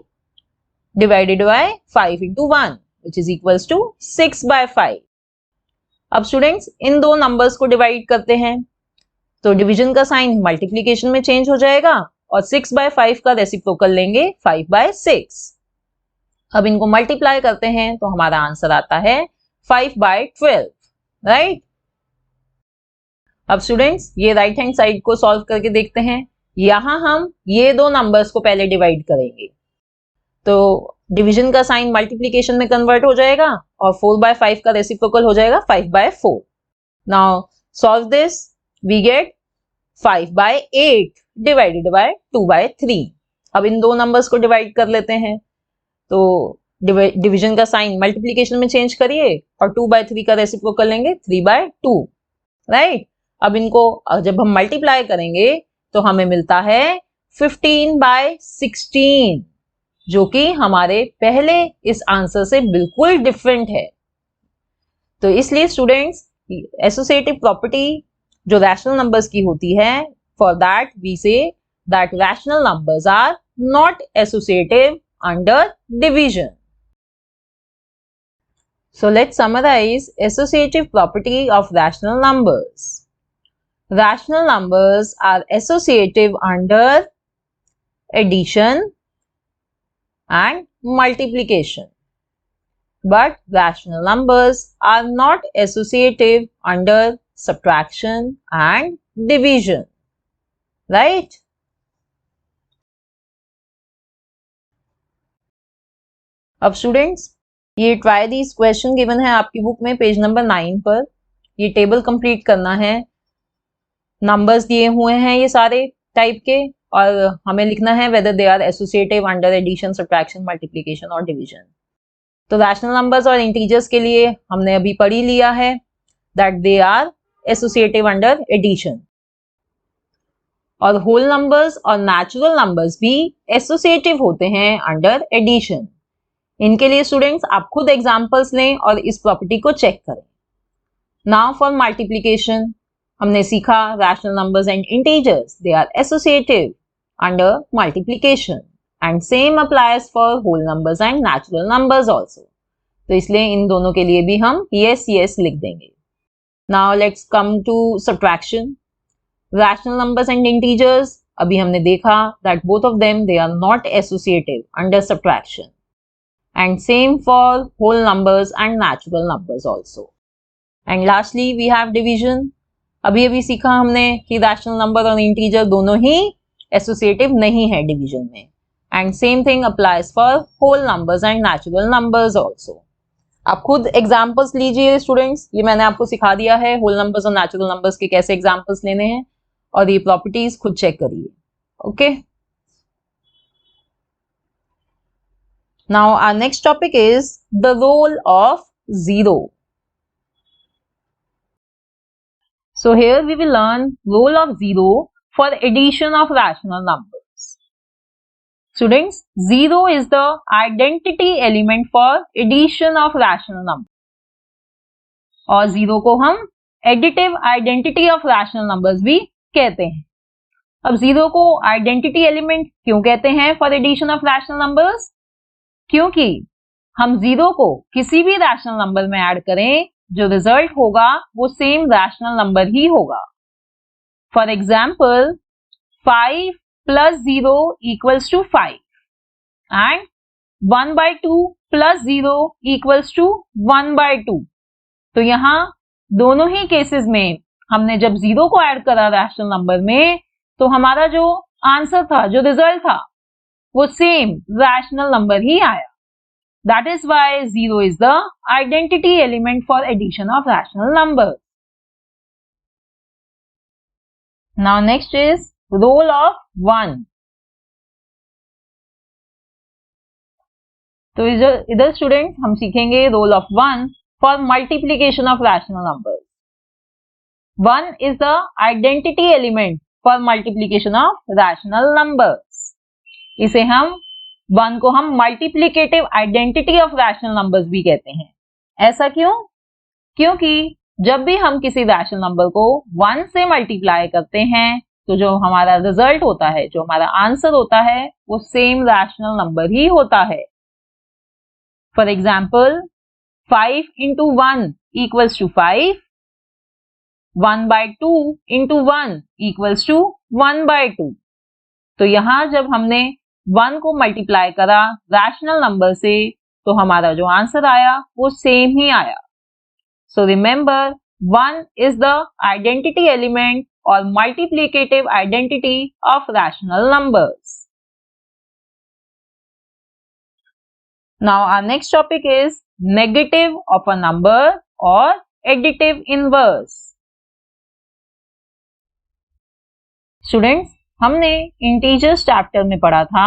A: divided by 5 into 1 which is equals to 6 by 5। अब स्टूडेंट्स इन दो नंबर्स को डिवाइड करते हैं तो डिवीजन का साइन मल्टीप्लीकेशन में चेंज हो जाएगा और 6 by 5 का रेसिप्रोकल लेंगे 5 by 6। अब इनको मल्टीप्लाई करते हैं तो हमारा आंसर आता है 5 by 12, राइट। अब स्टूडेंट्स ये राइट हैंड साइड को सॉल्व करके देखते हैं। यहां हम ये दो नंबर्स को पहले डिवाइड करेंगे तो डिवीजन का साइन मल्टीप्लीकेशन में कन्वर्ट हो जाएगा और 4 by 5 का रेसिप्रोकल हो जाएगा 5 by 4। Now solve this, we get 5 by 8 divided by 2 by 3। अब इन दो नंबर्स को डिवाइड कर लेते हैं तो डिवीजन का साइन मल्टीप्लीकेशन में चेंज करिए और 2 by 3 का रेसिप्रोकल लेंगे 3 by 2, राइट। अब इनको जब हम मल्टीप्लाई करेंगे तो हमें मिलता है 15 by 16, जो कि हमारे पहले इस आंसर से बिल्कुल डिफरेंट है। तो इसलिए स्टूडेंट्स एसोसिएटिव प्रॉपर्टी जो रैशनल नंबर्स की होती है, for that we say that rational numbers are not associative under division. So let's summarize associative property of rational numbers. Rational numbers are associative under addition and multiplication, but rational numbers are not associative under subtraction and division, right? अब students ये try this question given है आपकी book में page number 9 पर। ये table complete करना है। Numbers दिए हुए हैं ये सारे टाइप के और हमें लिखना है whether they are associative under addition, subtraction, multiplication और डिवीजन। तो रैशनल नंबर्स और इंटीजर्स के लिए हमने अभी पढ़ ही लिया है that they are associative under addition, और होल नंबर्स और नेचुरल नंबर्स भी एसोसिएटिव होते हैं अंडर एडिशन। इनके लिए स्टूडेंट्स आप खुद एग्जांपल्स लें और इस प्रॉपर्टी को चेक करें। नाउ फॉर मल्टीप्लिकेशन हमने सीखा rational numbers and integers they are associative under multiplication and same applies for whole numbers and natural numbers also. तो इसलिए इन दोनों के लिए भी हम यस यस लिख देंगे। Now let's come to subtraction. Rational numbers and integers अभी हमने देखा that both of them they are not associative under subtraction, and same for whole numbers and natural numbers also. And lastly we have division. अभी सीखा हमने कि rational number और integer दोनों ही associative नहीं है डिवीजन में, and same thing applies for whole numbers and natural numbers also. आप खुद एग्जाम्पल्स लीजिए स्टूडेंट्स, ये मैंने आपको सिखा दिया है होल नंबर्स और नेचुरल नंबर्स के कैसे एग्जाम्पल्स लेने हैं और ये प्रॉपर्टीज खुद चेक करिए। Okay, now our next topic is the role of zero. So here we will learn role of zero for addition of rational numbers. Students, 0 is the identity element for addition of rational number. और 0 को हम additive identity of rational numbers भी कहते हैं. अब 0 को identity element क्यों कहते हैं for addition of rational numbers? क्योंकि हम 0 को किसी भी rational number में ऐड करें, जो रिजल्ट होगा वो सेम rational number ही होगा. For example, 5 plus 0 equals to 5 and 1 by 2 plus 0 equals to 1 by 2. तो यहाँ दोनों ही केसेस में हमने जब 0 को ऐड करा रैशनल नंबर में, तो हमारा जो आंसर था, जो रिजल्ट था, वो सेम रैशनल नंबर ही आया. That is why 0 is the identity element for addition of rational numbers. Now next is role of 1. तो इधर स्टूडेंट हम सीखेंगे role of 1 for multiplication of rational numbers. 1 is the identity element for multiplication of rational numbers. इसे हम 1 को हम multiplicative identity of rational numbers भी कहते हैं. ऐसा क्यों? क्योंकि जब भी हम किसी रैशनल नंबर को 1 से मल्टीप्लाई करते हैं, तो जो हमारा रिजल्ट होता है, जो हमारा आंसर होता है, वो सेम रैशनल नंबर ही होता है. For example, 5 into 1 equals to 5. 1 by 2 into 1 equals to 1 by 2. तो यहां जब हमने 1 को मल्टीप्लाई करा रैशनल नंबर से, तो हमारा जो आंसर आया वो सेम ही आया. So remember, 1 is the identity element or multiplicative identity of rational numbers. Now our next topic is negative of a number or additive inverse. Students, हमने integers chapter में पढ़ा था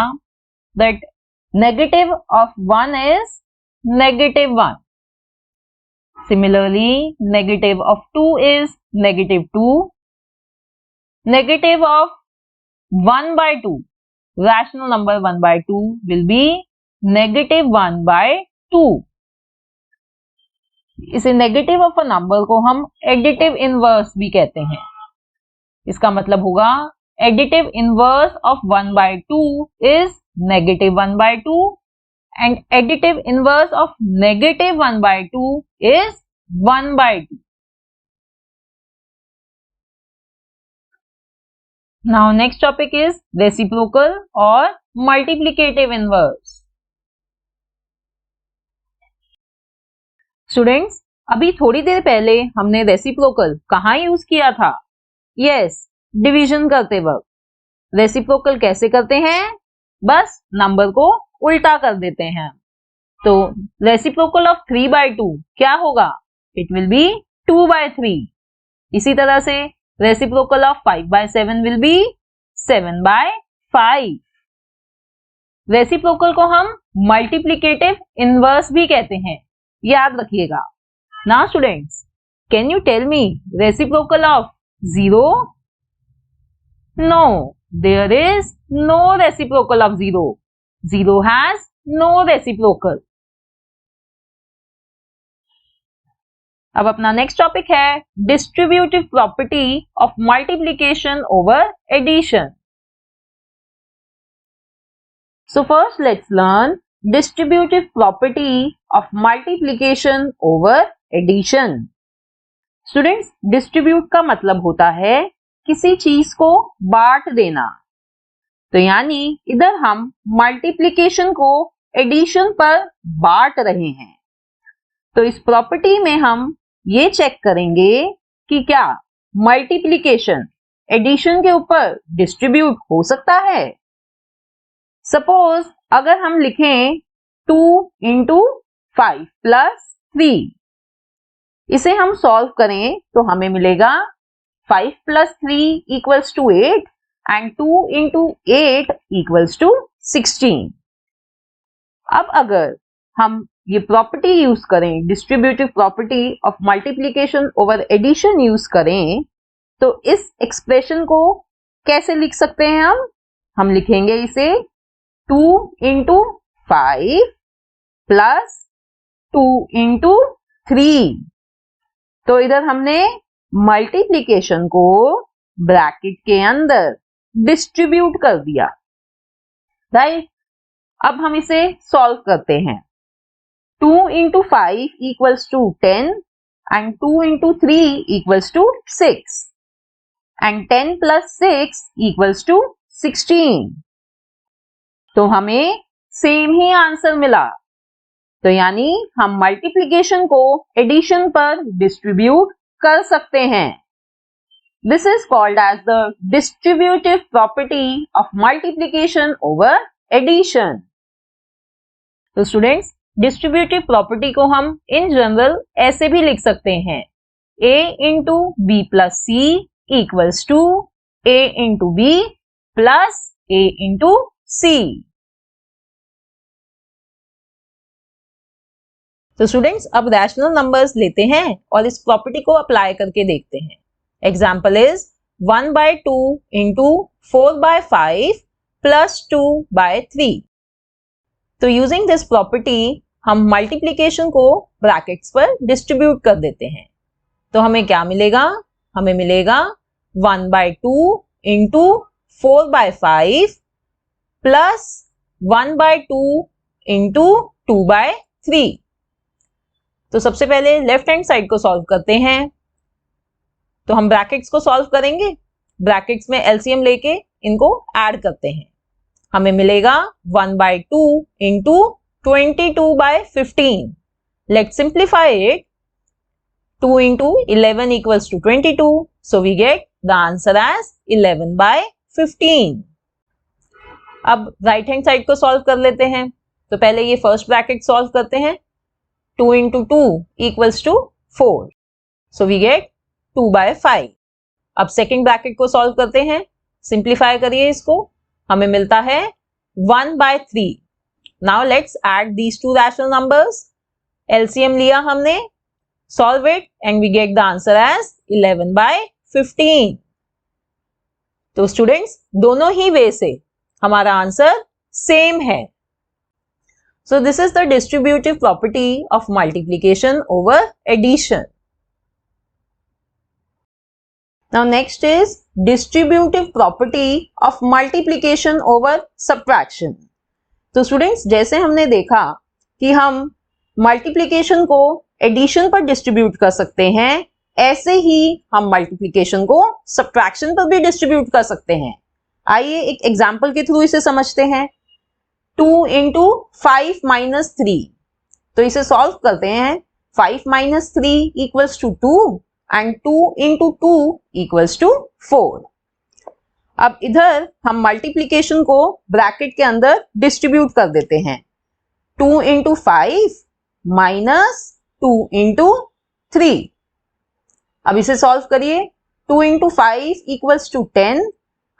A: that negative of 1 is negative 1. Similarly, negative of 2 is negative 2. Negative of 1 by 2, rational number 1 by 2 will be negative 1 by 2. इसे negative of a number को हम additive inverse भी कहते हैं. इसका मतलब होगा additive inverse of 1 by 2 is negative 1 by 2 and additive inverse of negative 1 by 2 is 1 by 2. Now next topic is reciprocal or multiplicative inverse. Students, अभी थोड़ी देर पहले हमने रेसिप्रोकल कहाँ यूज किया था? यस, डिवीजन करते वक्त. रेसिप्रोकल कैसे करते हैं? बस नंबर को उल्टा कर देते हैं. तो रेसिप्रोकल ऑफ 3 by 2 क्या होगा? It will be 2 by 3. इसी तरह से reciprocal of 5 by 7 will be 7 by 5. Reciprocal को हम मल्टीप्लिकेटिव इनवर्स भी कहते हैं, याद रखिएगा. Now students, can you tell me reciprocal of 0? No, there is no reciprocal of 0. 0 has no reciprocal. अब अपना नेक्स्ट टॉपिक है distributive property of multiplication over addition. So first let's learn distributive property of multiplication over addition. Students, distribute का मतलब होता है किसी चीज को बांट देना. तो यानी इधर हम मल्टीप्लिकेशन को एडिशन पर बांट रहे हैं. तो इस प्रॉपर्टी में हम ये चेक करेंगे कि क्या मल्टीप्लिकेशन एडिशन के ऊपर डिस्ट्रीब्यूट हो सकता है. सपोज अगर हम लिखें 2 into 5 plus 3, इसे हम सॉल्व करें तो हमें मिलेगा 5 plus 3 equals to 8 and 2 into 8 equals to 16. अब अगर हम ये प्रॉपर्टी यूज करें, distributive property of multiplication over addition use करें, तो इस एक्सप्रेशन को कैसे लिख सकते हैं हम लिखेंगे इसे 2 इंटू 5 प्लस 2 इंटू 3। तो इधर हमने मल्टीप्लिकेशन को ब्रैकेट के अंदर डिस्ट्रीब्यूट कर दिया, राइट। अब हम इसे सॉल्व करते हैं। 2 into 5 equals to 10 and 2 into 3 equals to 6 and 10 plus 6 equals to 16। तो हमें सेम ही आंसर मिला। तो यानी हम मल्टीप्लिकेशन को एडिशन पर डिस्ट्रीब्यूट कर सकते हैं। This is called as the distributive property of multiplication over addition. तो स्टूडेंट्स, डिस्ट्रीब्यूटिव प्रॉपर्टी को हम इन जनरल ऐसे भी लिख सकते हैं, a into B plus C equals to a into B plus a into C. तो स्टूडेंट्स, अब रैशनल नंबर्स लेते हैं और इस प्रॉपर्टी को अप्लाई करके देखते हैं। Example is 1/2 into 4/5 plus 2/3। तो यूजिंग दिस प्रॉपर्टी हम मल्टीप्लिकेशन को ब्रैकेट्स पर डिस्ट्रीब्यूट कर देते हैं। तो हमें क्या मिलेगा? हमें मिलेगा 1/2 इंटू 4/5 प्लस 1/2 इंटू 2/3। तो सबसे पहले लेफ्ट हैंड साइड को सॉल्व करते हैं। तो हम ब्रैकेट्स को सॉल्व करेंगे, ब्रैकेट्स में एलसीएम लेके इनको ऐड करते हैं। हमें मिलेगा 1/2 into 22/15। Let's simplify it. 2 into 11 equals to 22, so we get the answer as 11/15। अब राइट हैंड साइड को सॉल्व कर लेते हैं। तो पहले ये फर्स्ट ब्रैकेट सॉल्व करते हैं। 2 into 2 equals to 4, so we get 2/5। अब सेकेंड ब्रैकेट को सॉल्व करते हैं, सिंप्लीफाई करिए इसको, हमें मिलता है 1/3। Now let's add these two rational numbers. LCM लिया हमने, solve it and we get the answer as 11/15। तो स्टूडेंट्स, दोनों ही वे से हमारा आंसर सेम है। So this is the distributive property of multiplication over addition. Now next is distributive property of multiplication over subtraction. तो students, जैसे हमने देखा कि हम multiplication को addition पर distribute कर सकते हैं, ऐसे ही हम multiplication को subtraction पर भी distribute कर सकते हैं। आइए एक example के थ्रू इसे समझते हैं। 2 इंटू 5 माइनस 3। तो इसे सॉल्व करते हैं। 5 minus 3 equals to 2 and 2 into 2 equals to 4। अब इधर हम मल्टीप्लीकेशन को ब्रैकेट के अंदर डिस्ट्रीब्यूट कर देते हैं। 2 इंटू 5 माइनस 2 इंटू 3। अब इसे सॉल्व करिए। 2 into 5 equals to 10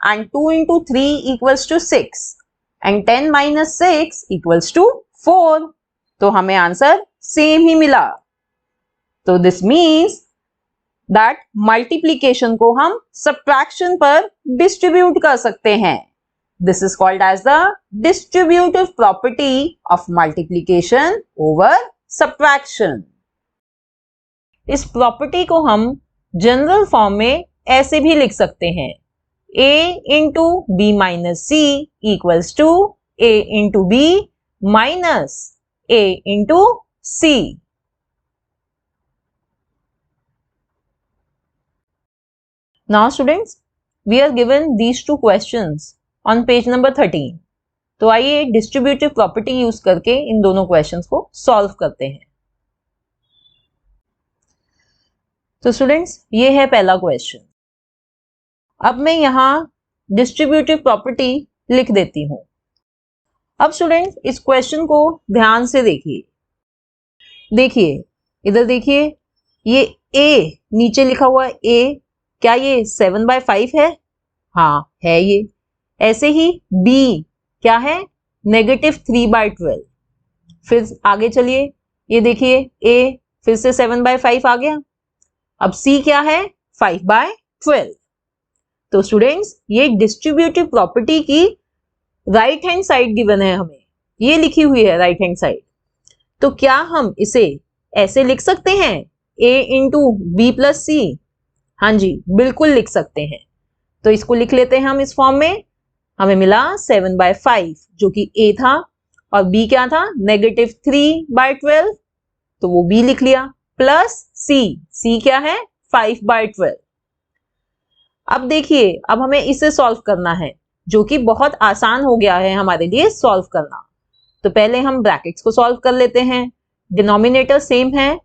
A: and 2 into 3 equals to 6 and 10 minus 6 equals to 4. तो हमें आंसर सेम ही मिला। तो दिस मीन्स दैट मल्टीप्लीकेशन को हम सब्ट्रैक्शन पर डिस्ट्रीब्यूट कर सकते हैं। This is called as the distributive property of multiplication over subtraction. इस प्रॉपर्टी को हम जनरल फॉर्म में ऐसे भी लिख सकते हैं, a into B minus C equals to a into B minus a into C. Now students, we are given these two questions on page number 13। तो आइए डिस्ट्रीब्यूटिव प्रॉपर्टी यूज करके इन दोनों क्वेश्चंस को सॉल्व करते हैं। तो स्टूडेंट्स, ये है पहला क्वेश्चन। अब मैं यहां डिस्ट्रीब्यूटिव प्रॉपर्टी लिख देती हूं। अब स्टूडेंट, इस क्वेश्चन को ध्यान से देखिए। देखिए इधर, देखिए ये a नीचे लिखा हुआ है a, क्या ये 7/5 है? हाँ है ये। ऐसे ही b क्या है? -3/12। फिर आगे चलिए, ये देखिए a फिर से 7/5 आ गया। अब c क्या है? 5/12। तो स्टूडेंट्स, ये डिस्ट्रीब्यूटिव प्रॉपर्टी की
B: राइट हैंड साइड गिवन है हमें, ये लिखी हुई है राइट हैंड साइड, तो क्या हम इसे ऐसे लिख सकते हैं a इंटू बी प्लस सी? हाँ जी, बिल्कुल लिख सकते हैं। तो इसको लिख लेते हैं हम इस फॉर्म में। हमें मिला 7/5 जो कि a था, और b क्या था, -3/12, तो वो b लिख लिया, प्लस c क्या है, 5/12। अब देखिए, अब हमें इसे सॉल्व करना है, जो कि बहुत आसान हो गया है हमारे लिए सॉल्व करना। तो पहले हम ब्रैकेट्स को सॉल्व कर लेते हैं। डिनोमिनेटर सेम है,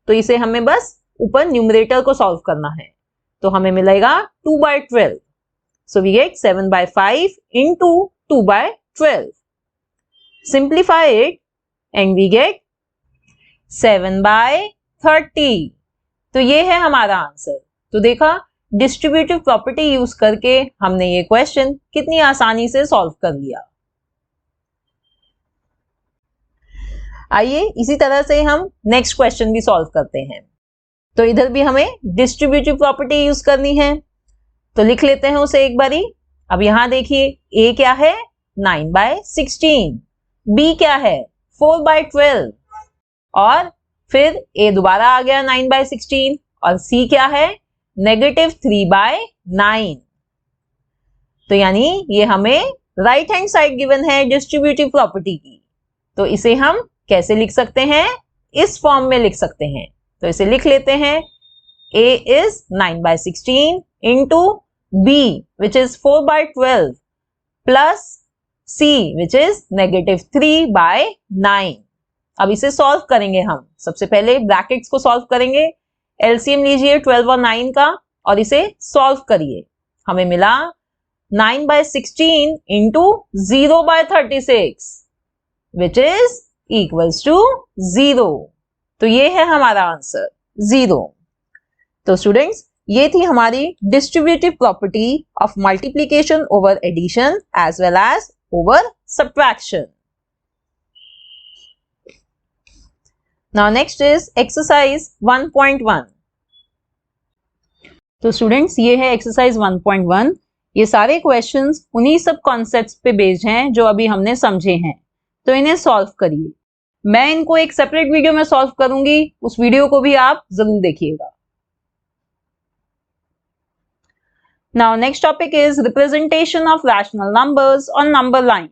B: तो इसे हमें बस ऊपर न्यूमरेटर को सॉल्व करना है। तो हमें मिलेगा 2/12, so we get 7/5 into 2/12. Simplify it and we get 7/30. तो ये है हमारा आंसर। तो देखा, डिस्ट्रीब्यूटिव प्रॉपर्टी यूज करके हमने ये क्वेश्चन कितनी आसानी से सॉल्व कर लिया। आइए इसी तरह से हम नेक्स्ट क्वेश्चन भी सॉल्व करते हैं। तो इधर भी हमें डिस्ट्रीब्यूटिव प्रॉपर्टी यूज करनी है, तो लिख लेते हैं उसे एक बारी। अब यहां देखिए, a क्या है, 9/16, b क्या है, 4/12, और फिर a दोबारा आ गया 9/16, और c क्या है, -3/9। तो यानी ये हमें राइट हैंड साइड गिवन है डिस्ट्रीब्यूटिव प्रॉपर्टी की। तो इसे हम कैसे लिख सकते हैं, इस फॉर्म में लिख सकते हैं। तो इसे लिख लेते हैं, a is 9/16 into b which is 4/12 plus c which is -3/9। अब इसे सॉल्व करेंगे हम। सबसे पहले ब्रैकेट्स को सॉल्व करेंगे। एलसीएम लीजिए 12 और 9 का और इसे सॉल्व करिए। हमें मिला 9/16 into 0/36 which is equals to 0। तो ये है हमारा आंसर 0। तो स्टूडेंट्स, ये थी हमारी distributive property of multiplication over addition as well as over subtraction. Now next is exercise 1.1। तो स्टूडेंट्स, ये है एक्सरसाइज 1.1। ये सारे क्वेश्चंस उन्हीं सब कॉन्सेप्ट्स पे बेस्ड हैं जो अभी हमने समझे हैं। तो इन्हें सॉल्व करिए। मैं इनको एक सेपरेट वीडियो में सॉल्व करूंगी, उस वीडियो को भी आप जरूर देखिएगा। Now next topic is representation of rational numbers on number line.